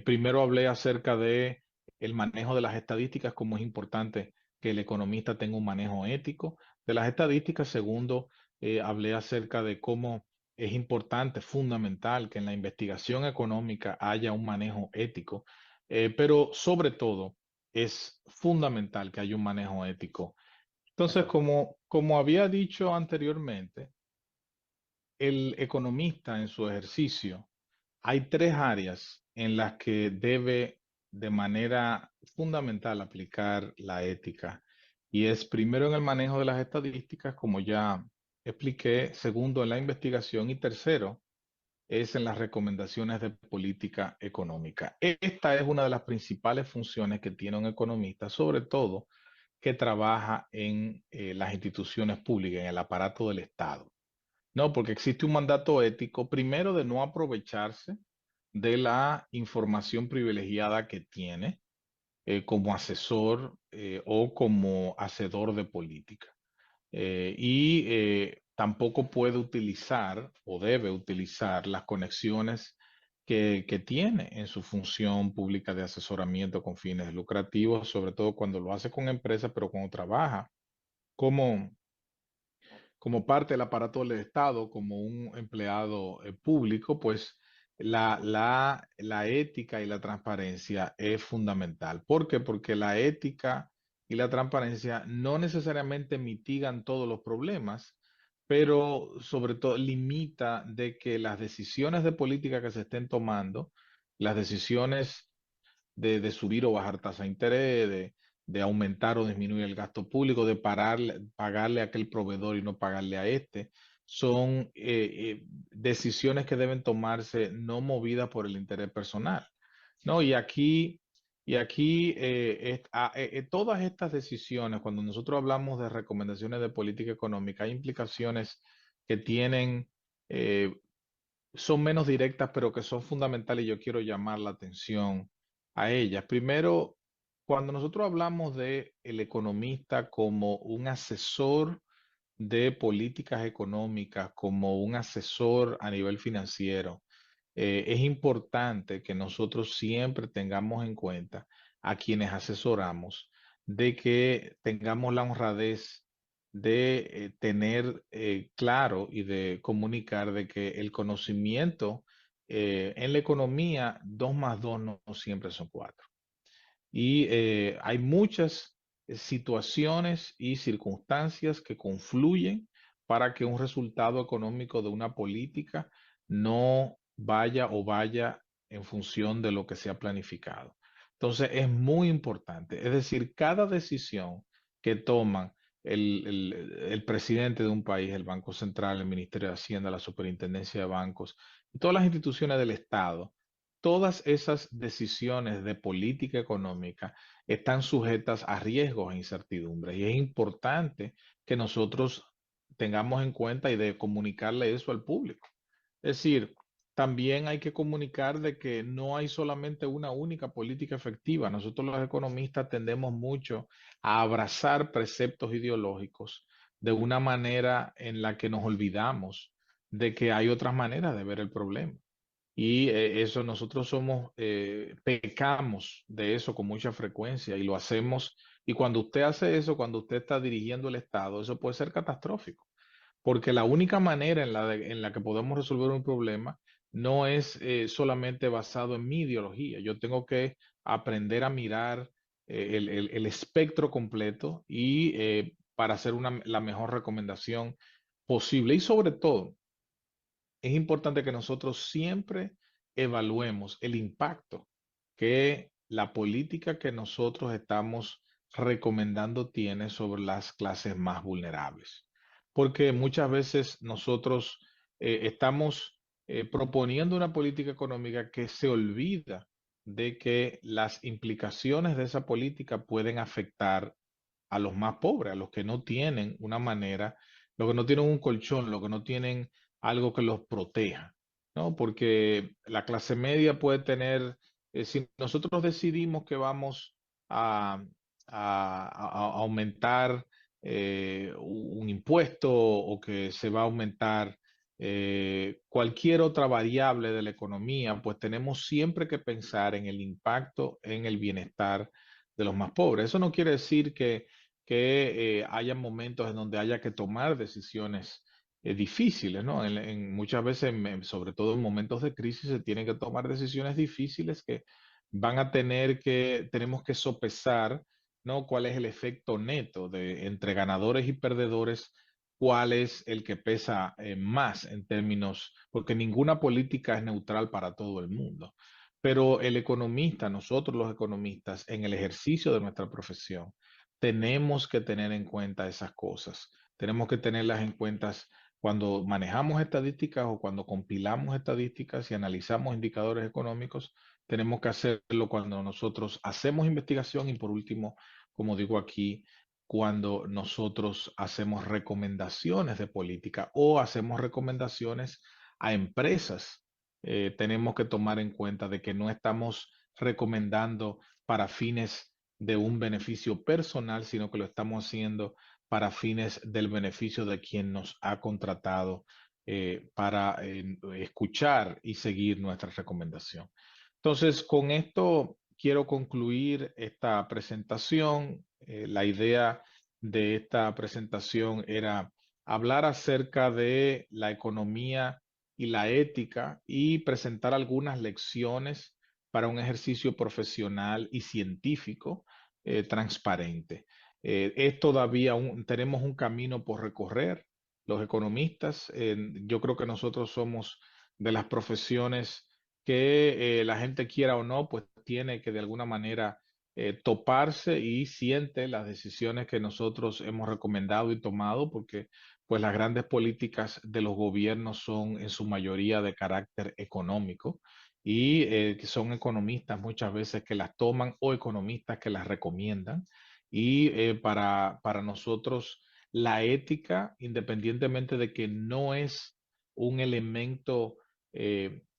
Primero hablé acerca de el manejo de las estadísticas, cómo es importante que el economista tenga un manejo ético de las estadísticas. Segundo, hablé acerca de cómo es importante, fundamental, que en la investigación económica haya un manejo ético, pero sobre todo es fundamental que haya un manejo ético. Entonces, como había dicho anteriormente, el economista en su ejercicio, hay tres áreas en las que debe de manera fundamental aplicar la ética. Y es primero en el manejo de las estadísticas, como ya expliqué, segundo en la investigación y tercero es en las recomendaciones de política económica. Esta es una de las principales funciones que tiene un economista, sobre todo que trabaja en las instituciones públicas, en el aparato del Estado. No, porque existe un mandato ético, primero de no aprovecharse de la información privilegiada que tiene como asesor o como hacedor de política. Tampoco puede utilizar o debe utilizar las conexiones que tiene en su función pública de asesoramiento con fines lucrativos, sobre todo cuando lo hace con empresas, pero cuando trabaja como como parte del aparato del Estado, como un empleado público, pues la ética y la transparencia es fundamental. ¿Por qué? Porque la ética y la transparencia no necesariamente mitigan todos los problemas, pero sobre todo limita de que las decisiones de política que se estén tomando, las decisiones de subir o bajar tasa de interés, de aumentar o disminuir el gasto público, de pagarle a aquel proveedor y no pagarle a este. Son decisiones que deben tomarse no movidas por el interés personal, ¿no? Todas estas decisiones, cuando nosotros hablamos de recomendaciones de política económica, hay implicaciones que tienen eh, son menos directas, pero que son fundamentales y yo quiero llamar la atención a ellas. Primero, cuando nosotros hablamos de el economista como un asesor de políticas económicas, como un asesor a nivel financiero, es importante que nosotros siempre tengamos en cuenta a quienes asesoramos, de que tengamos la honradez de tener claro y de comunicar de que el conocimiento en la economía, 2 más 2 no siempre son 4. Y hay muchas situaciones y circunstancias que confluyen para que un resultado económico de una política no vaya o vaya en función de lo que se ha planificado. Entonces es muy importante, es decir, cada decisión que toman el presidente de un país, el Banco Central, el Ministerio de Hacienda, la Superintendencia de Bancos y todas las instituciones del Estado, todas esas decisiones de política económica están sujetas a riesgos e incertidumbres y es importante que nosotros tengamos en cuenta y de comunicarle eso al público. Es decir, también hay que comunicar de que no hay solamente una única política efectiva. Nosotros los economistas tendemos mucho a abrazar preceptos ideológicos de una manera en la que nos olvidamos de que hay otras maneras de ver el problema. Y eso nosotros pecamos de eso con mucha frecuencia y lo hacemos. Y cuando usted hace eso, cuando usted está dirigiendo el Estado, eso puede ser catastrófico. Porque la única manera en la que podemos resolver un problema no es solamente basado en mi ideología. Yo tengo que aprender a mirar el espectro completo y para hacer la mejor recomendación posible. Y sobre todo, es importante que nosotros siempre evaluemos el impacto que la política que nosotros estamos recomendando tiene sobre las clases más vulnerables. Porque muchas veces nosotros estamos proponiendo una política económica que se olvida de que las implicaciones de esa política pueden afectar a los más pobres, a los que no tienen una manera, los que no tienen un colchón, los que no tienen algo que los proteja, ¿no? Porque la clase media puede tener, si nosotros decidimos que vamos a, a aumentar un impuesto o que se va a aumentar cualquier otra variable de la economía, pues tenemos siempre que pensar en el impacto en el bienestar de los más pobres. Eso no quiere decir que haya momentos en donde haya que tomar decisiones difíciles, ¿no? Muchas veces, sobre todo en momentos de crisis, se tienen que tomar decisiones difíciles que tenemos que sopesar, ¿no? ¿Cuál es el efecto neto entre ganadores y perdedores? ¿Cuál es el que pesa más en términos? Porque ninguna política es neutral para todo el mundo. Pero el economista, nosotros los economistas, en el ejercicio de nuestra profesión, tenemos que tener en cuenta esas cosas. Tenemos que tenerlas en cuenta cuando manejamos estadísticas o cuando compilamos estadísticas y analizamos indicadores económicos. Tenemos que hacerlo cuando nosotros hacemos investigación y, por último, como digo aquí, cuando nosotros hacemos recomendaciones de política o hacemos recomendaciones a empresas. Tenemos que tomar en cuenta de que no estamos recomendando para fines de un beneficio personal, sino que lo estamos haciendo para fines del beneficio de quien nos ha contratado para escuchar y seguir nuestra recomendación. Entonces, con esto quiero concluir esta presentación. La idea de esta presentación era hablar acerca de la economía y la ética y presentar algunas lecciones para un ejercicio profesional y científico transparente. Es todavía tenemos un camino por recorrer. Los economistas, yo creo que nosotros somos de las profesiones que la gente quiera o no, pues tiene que de alguna manera toparse y siente las decisiones que nosotros hemos recomendado y tomado, porque pues las grandes políticas de los gobiernos son en su mayoría de carácter económico y que son economistas muchas veces que las toman o economistas que las recomiendan. Y para nosotros la ética, independientemente de que no es un elemento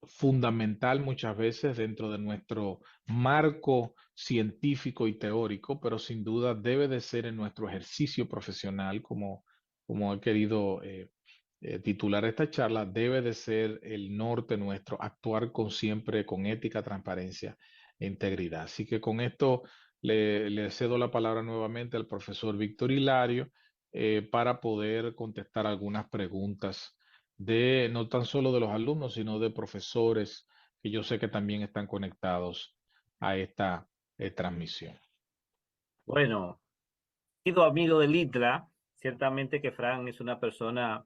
fundamental muchas veces dentro de nuestro marco científico y teórico, pero sin duda debe de ser en nuestro ejercicio profesional, como he querido titular esta charla, debe de ser el norte nuestro, actuar siempre con ética, transparencia e integridad. Así que con esto le cedo la palabra nuevamente al profesor Víctor Hilario para poder contestar algunas preguntas de no tan solo de los alumnos, sino de profesores que yo sé que también están conectados a esta transmisión. Bueno, querido amigo de Litra, ciertamente que Fran es una persona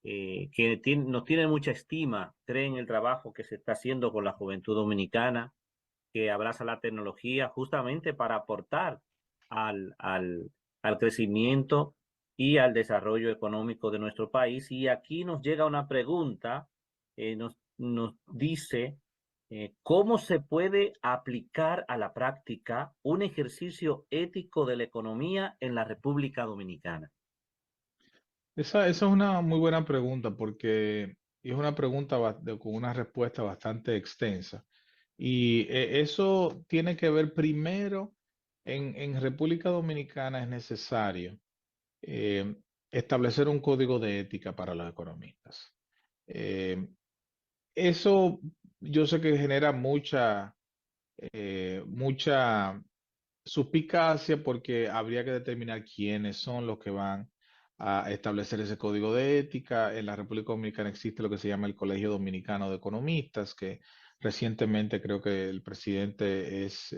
que nos tiene mucha estima, cree en el trabajo que se está haciendo con la juventud dominicana, que abraza la tecnología justamente para aportar al, al, al crecimiento y al desarrollo económico de nuestro país. Y aquí nos llega una pregunta, nos dice, ¿cómo se puede aplicar a la práctica un ejercicio ético de la economía en la República Dominicana? Esa es una muy buena pregunta porque es una pregunta con una respuesta bastante extensa. Y eso tiene que ver primero, en República Dominicana es necesario eh, establecer un código de ética para los economistas. Eh, Eso yo sé que genera mucha suspicacia porque habría que determinar quiénes son los que van a establecer ese código de ética. En la República Dominicana existe lo que se llama el Colegio Dominicano de Economistas, que recientemente creo que el presidente es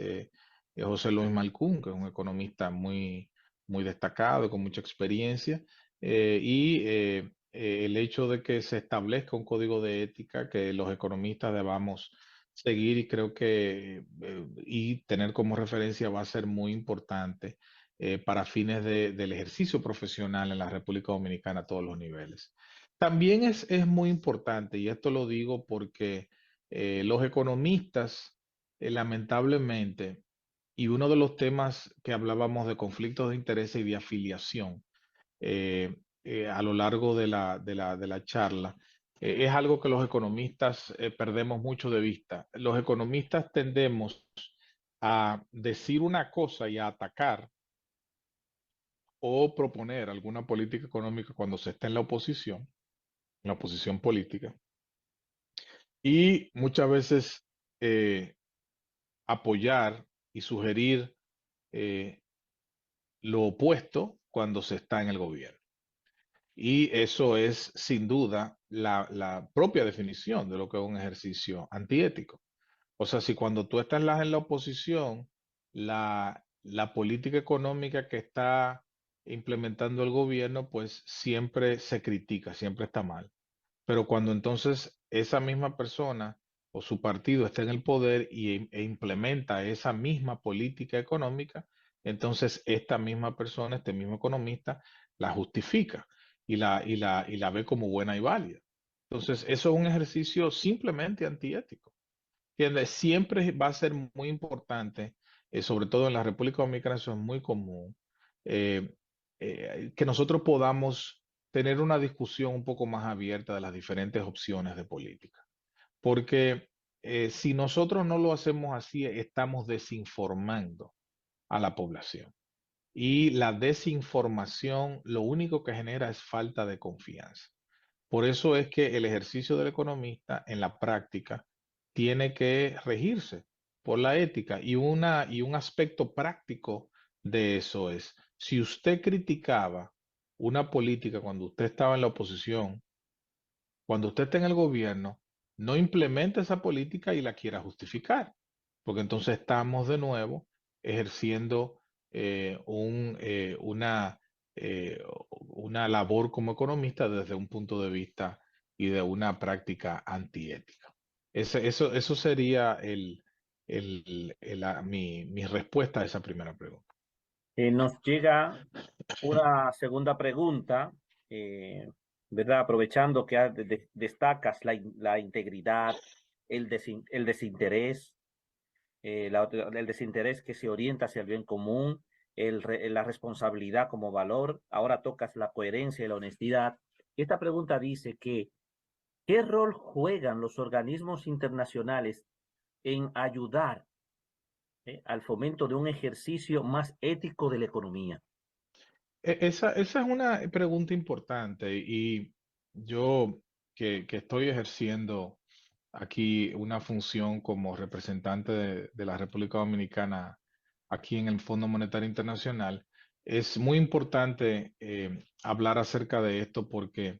José Luis Malcún, que es un economista muy destacado, con mucha experiencia. El hecho de que se establezca un código de ética que los economistas debamos seguir y creo que y tener como referencia va a ser muy importante para fines del ejercicio profesional en la República Dominicana a todos los niveles. También es muy importante, y esto lo digo porque los economistas, lamentablemente, y uno de los temas que hablábamos de conflictos de interés y de afiliación, a lo largo de la charla, es algo que los economistas perdemos mucho de vista. Los economistas tendemos a decir una cosa y a atacar o proponer alguna política económica cuando se está en la oposición, en la oposición política, y muchas veces eh, apoyar y sugerir eh, lo opuesto cuando se está en el gobierno. Y eso es sin duda la propia definición de lo que es un ejercicio antiético. O sea, si cuando tú estás en la oposición, la política económica que está implementando el gobierno, pues siempre se critica, siempre está mal. Pero cuando entonces esa misma persona o su partido está en el poder e implementa esa misma política económica, entonces esta misma persona, este mismo economista, la justifica y la ve como buena y válida. Entonces, eso es un ejercicio simplemente antiético. ¿Entiendes? Siempre va a ser muy importante, sobre todo en la República Dominicana, eso es muy común, eh, que nosotros podamos tener una discusión un poco más abierta de las diferentes opciones de política. Porque si nosotros no lo hacemos así, estamos desinformando a la población. Y la desinformación lo único que genera es falta de confianza. Por eso es que el ejercicio del economista en la práctica tiene que regirse por la ética y un aspecto práctico de eso es, si usted criticaba una política cuando usted estaba en la oposición, cuando usted está en el gobierno, no implemente esa política y la quiera justificar, porque entonces estamos de nuevo ejerciendo eh, una labor como economista desde un punto de vista y de una práctica antiética. Eso sería mi respuesta a esa primera pregunta. Nos llega una segunda pregunta, eh, ¿verdad? Aprovechando que destacas la integridad, el desinterés, el desinterés que se orienta hacia el bien común, la responsabilidad como valor. Ahora tocas la coherencia y la honestidad. Esta pregunta dice que, ¿qué rol juegan los organismos internacionales en ayudar, al fomento de un ejercicio más ético de la economía? Esa es una pregunta importante y yo que estoy ejerciendo aquí una función como representante de la República Dominicana aquí en el Fondo Monetario Internacional, es muy importante hablar acerca de esto porque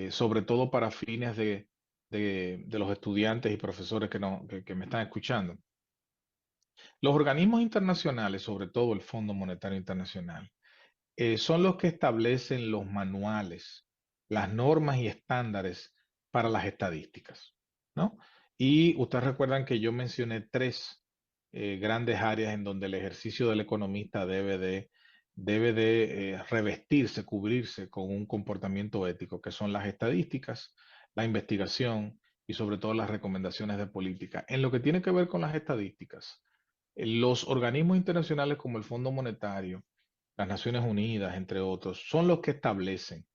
sobre todo para fines de los estudiantes y profesores que me están escuchando. Los organismos internacionales, sobre todo el Fondo Monetario Internacional, son los que establecen los manuales, las normas y estándares para las estadísticas, ¿no? Y ustedes recuerdan que yo mencioné tres grandes áreas en donde el ejercicio del economista debe de revestirse, cubrirse con un comportamiento ético, que son las estadísticas, la investigación y sobre todo las recomendaciones de política. En lo que tiene que ver con las estadísticas, los organismos internacionales como el Fondo Monetario, las Naciones Unidas, entre otros, son los que establecen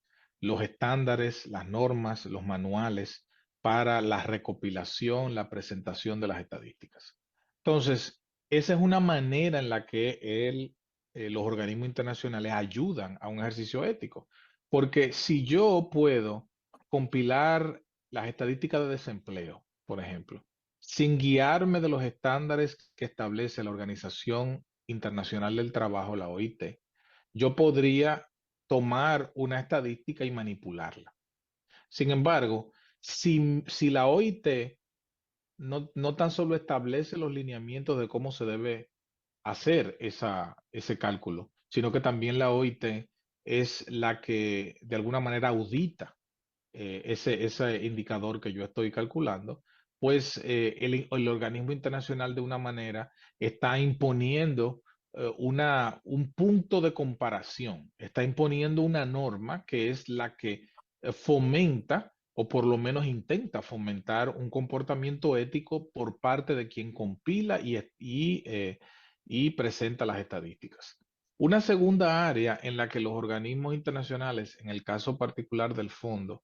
los estándares, las normas, los manuales para la recopilación, la presentación de las estadísticas. Entonces, esa es una manera en la que los organismos internacionales ayudan a un ejercicio ético. Porque si yo puedo compilar las estadísticas de desempleo, por ejemplo, sin guiarme de los estándares que establece la Organización Internacional del Trabajo, la OIT, yo podría tomar una estadística y manipularla. Sin embargo, si la OIT no tan solo establece los lineamientos de cómo se debe hacer ese cálculo, sino que también la OIT es la que de alguna manera audita ese indicador que yo estoy calculando, pues el organismo internacional de una manera está imponiendo un punto de comparación, está imponiendo una norma que es la que fomenta o por lo menos intenta fomentar un comportamiento ético por parte de quien compila y presenta las estadísticas. Una segunda área en la que los organismos internacionales, en el caso particular del fondo,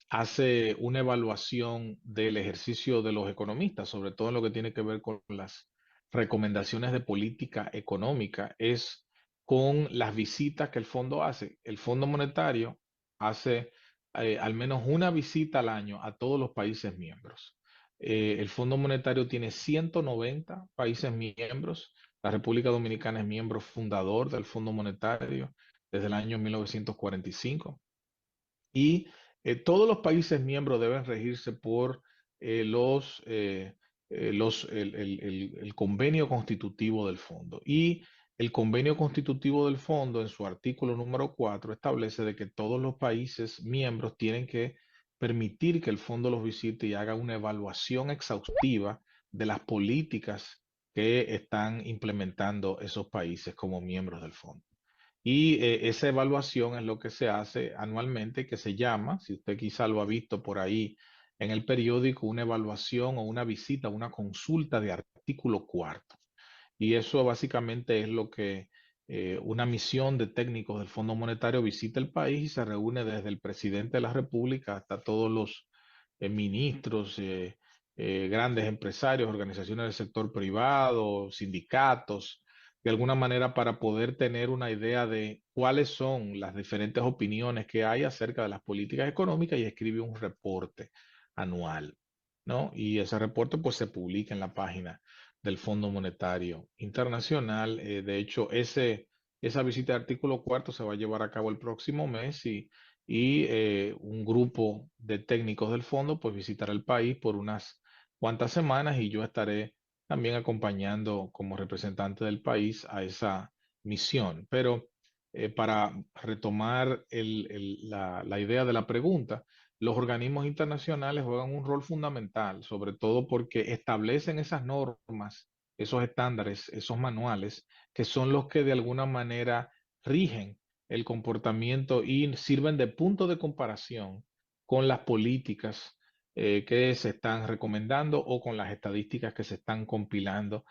hace una evaluación del ejercicio de los economistas, sobre todo en lo que tiene que ver con las recomendaciones de política económica, es con las visitas que el fondo hace. El Fondo Monetario hace al menos una visita al año a todos los países miembros. El Fondo Monetario tiene 190 países miembros. La República Dominicana es miembro fundador del Fondo Monetario desde el año 1945. Y todos los países miembros deben regirse por el convenio constitutivo del fondo. Y el convenio constitutivo del fondo, en su artículo número 4, establece de que todos los países miembros tienen que permitir que el fondo los visite y haga una evaluación exhaustiva de las políticas que están implementando esos países como miembros del fondo. Y esa evaluación es lo que se hace anualmente, que se llama, si usted quizá lo ha visto por ahí en el periódico, una evaluación o una visita, una consulta de artículo cuarto. Y eso básicamente es lo que una misión de técnicos del Fondo Monetario visita el país y se reúne desde el presidente de la República hasta todos los ministros, grandes empresarios, organizaciones del sector privado, sindicatos, de alguna manera para poder tener una idea de cuáles son las diferentes opiniones que hay acerca de las políticas económicas y escribe un reporte anual, ¿no? Y ese reporte pues se publica en la página del Fondo Monetario Internacional. De hecho, esa visita de artículo cuarto se va a llevar a cabo el próximo mes y un grupo de técnicos del fondo pues visitará el país por unas cuantas semanas y yo estaré también acompañando como representante del país a esa misión. Pero para retomar la idea de la pregunta, los organismos internacionales juegan un rol fundamental, sobre todo porque establecen esas normas, esos estándares, esos manuales, que son los que de alguna manera rigen el comportamiento y sirven de punto de comparación con las políticas que se están recomendando o con las estadísticas que se están compilando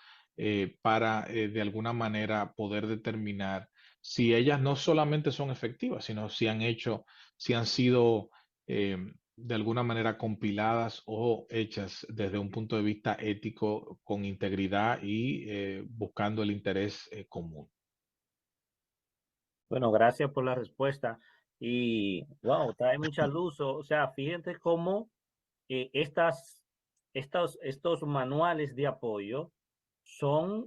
para de alguna manera poder determinar si ellas no solamente son efectivas, sino si han sido de alguna manera compiladas o hechas desde un punto de vista ético con integridad y buscando el interés común. Bueno, gracias por la respuesta. Y wow, trae mucha luz. O sea, fíjense cómo estos manuales de apoyo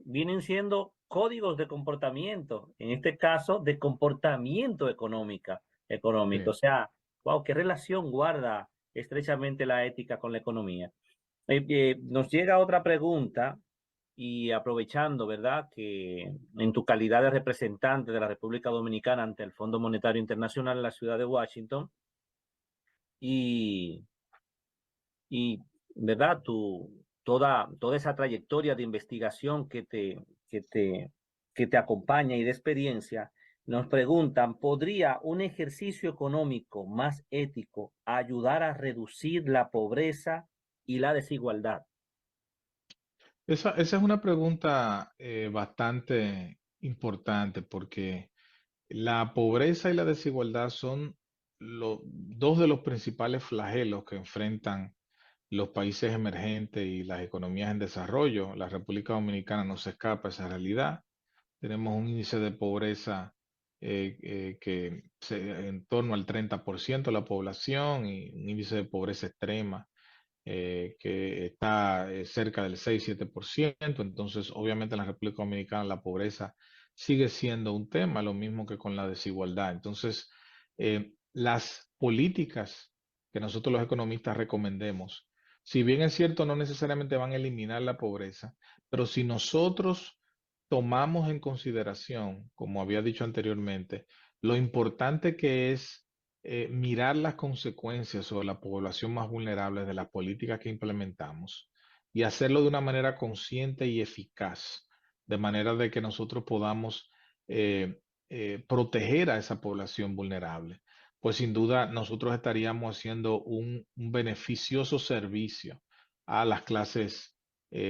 vienen siendo códigos de comportamiento, en este caso de comportamiento económico. Sí. O sea, wow, qué relación guarda estrechamente la ética con la economía. Nos llega otra pregunta y aprovechando, ¿verdad?, que en tu calidad de representante de la República Dominicana ante el Fondo Monetario Internacional en la ciudad de Washington y y, ¿verdad? Toda esa trayectoria de investigación que te, que te acompaña y de experiencia, nos preguntan, ¿podría un ejercicio económico más ético ayudar a reducir la pobreza y la desigualdad? Esa es una pregunta bastante importante porque la pobreza y la desigualdad son dos de los principales flagelos que enfrentan los países emergentes y las economías en desarrollo. La República Dominicana no se escapa de esa realidad. Tenemos un índice de pobreza en torno al 30% de la población y un índice de pobreza extrema que está cerca del 6-7%. Entonces, obviamente en la República Dominicana la pobreza sigue siendo un tema, lo mismo que con la desigualdad. Entonces, las políticas que nosotros los economistas recomendemos, si bien es cierto, no necesariamente van a eliminar la pobreza, pero si nosotros tomamos en consideración, como había dicho anteriormente, lo importante que es mirar las consecuencias sobre la población más vulnerable de las políticas que implementamos y hacerlo de una manera consciente y eficaz, de manera de que nosotros podamos proteger a esa población vulnerable. Pues sin duda nosotros estaríamos haciendo un beneficioso servicio a las clases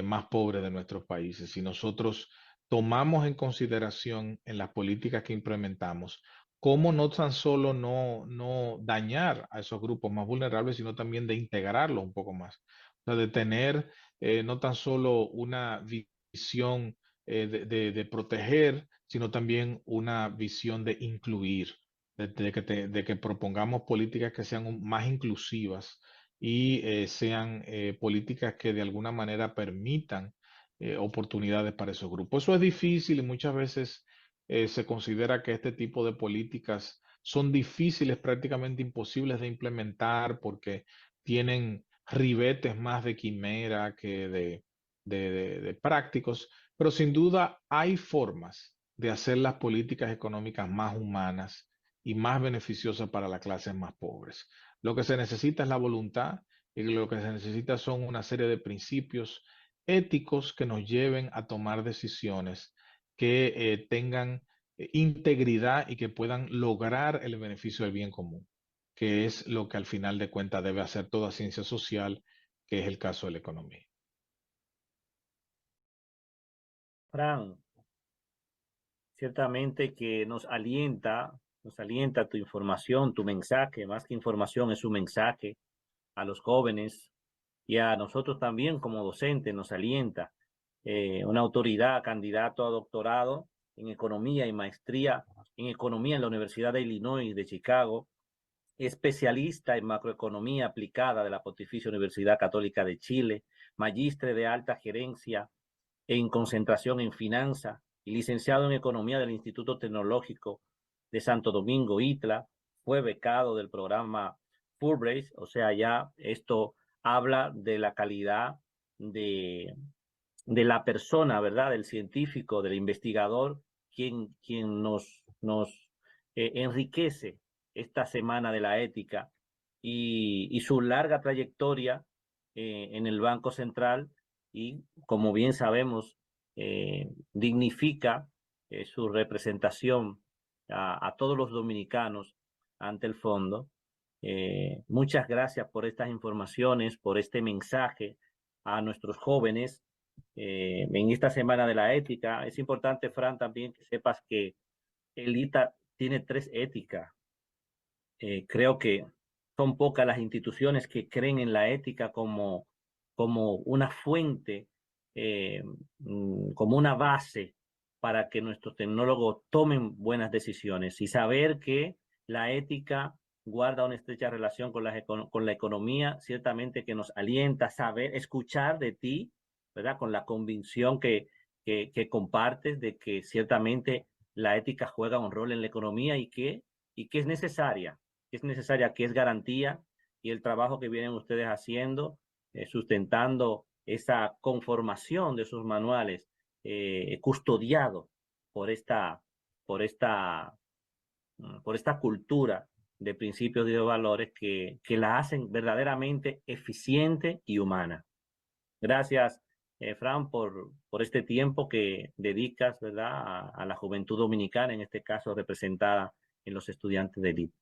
más pobres de nuestros países. Si nosotros tomamos en consideración en las políticas que implementamos cómo no tan solo no dañar a esos grupos más vulnerables, sino también de integrarlos un poco más. O sea, de tener no tan solo una visión de proteger, sino también una visión de incluir. de que propongamos políticas que sean más inclusivas y sean políticas que de alguna manera permitan oportunidades para esos grupos. Eso es difícil y muchas veces se considera que este tipo de políticas son difíciles, prácticamente imposibles de implementar porque tienen ribetes más de quimera que de prácticos, pero sin duda hay formas de hacer las políticas económicas más humanas y más beneficiosas para las clases más pobres. Lo que se necesita es la voluntad y lo que se necesita son una serie de principios éticos que nos lleven a tomar decisiones que tengan integridad y que puedan lograr el beneficio del bien común, que es lo que al final de cuentas debe hacer toda ciencia social, que es el caso de la economía. Fran, ciertamente que nos alienta tu información, tu mensaje, más que información es un mensaje a los jóvenes y a nosotros también como docentes nos alienta. Una autoridad, candidato a doctorado en economía y maestría en economía en la Universidad de Illinois de Chicago, especialista en macroeconomía aplicada de la Pontificia Universidad Católica de Chile, magíster de alta gerencia en concentración en finanzas y licenciado en economía del Instituto Tecnológico de Santo Domingo, ITLA. Fue becado del programa Fulbright, o sea, ya esto habla de la calidad de la persona, ¿verdad? Del científico, del investigador, quien nos enriquece esta semana de la ética y su larga trayectoria en el Banco Central y, como bien sabemos, dignifica su representación a todos los dominicanos ante el fondo. Muchas gracias por estas informaciones, por este mensaje a nuestros jóvenes en esta semana de la ética. Es importante, Fran, también que sepas que el ITA tiene 3 éticas. Creo que son pocas las instituciones que creen en la ética como una fuente, como una base para que nuestros tecnólogos tomen buenas decisiones y saber que la ética guarda una estrecha relación con la economía, ciertamente que nos alienta a saber, escuchar de ti, ¿verdad? Con la convicción que compartes de que ciertamente la ética juega un rol en la economía y que es necesaria, que es garantía y el trabajo que vienen ustedes haciendo, sustentando esa conformación de sus manuales, custodiado por esta cultura de principios y de valores que la hacen verdaderamente eficiente y humana. Gracias, Fran, por este tiempo que dedicas, ¿verdad?, a la juventud dominicana, en este caso representada en los estudiantes de élite.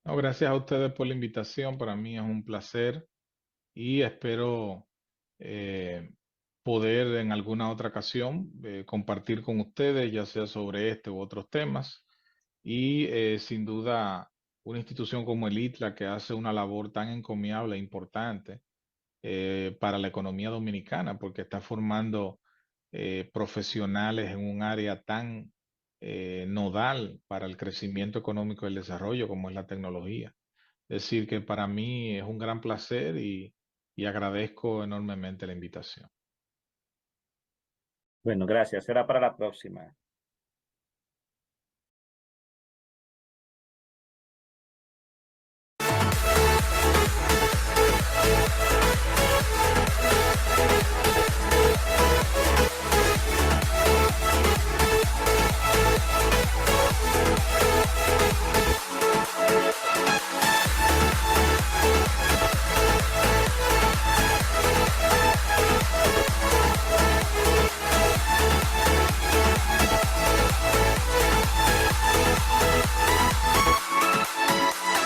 No, gracias a ustedes por la invitación. Para mí es un placer y espero poder en alguna otra ocasión compartir con ustedes, ya sea sobre este u otros temas. Y sin duda, una institución como el ITLA, que hace una labor tan encomiable e importante para la economía dominicana, porque está formando profesionales en un área tan nodal para el crecimiento económico y el desarrollo como es la tecnología. Es decir, que para mí es un gran placer y agradezco enormemente la invitación. Bueno, gracias. Será para la próxima.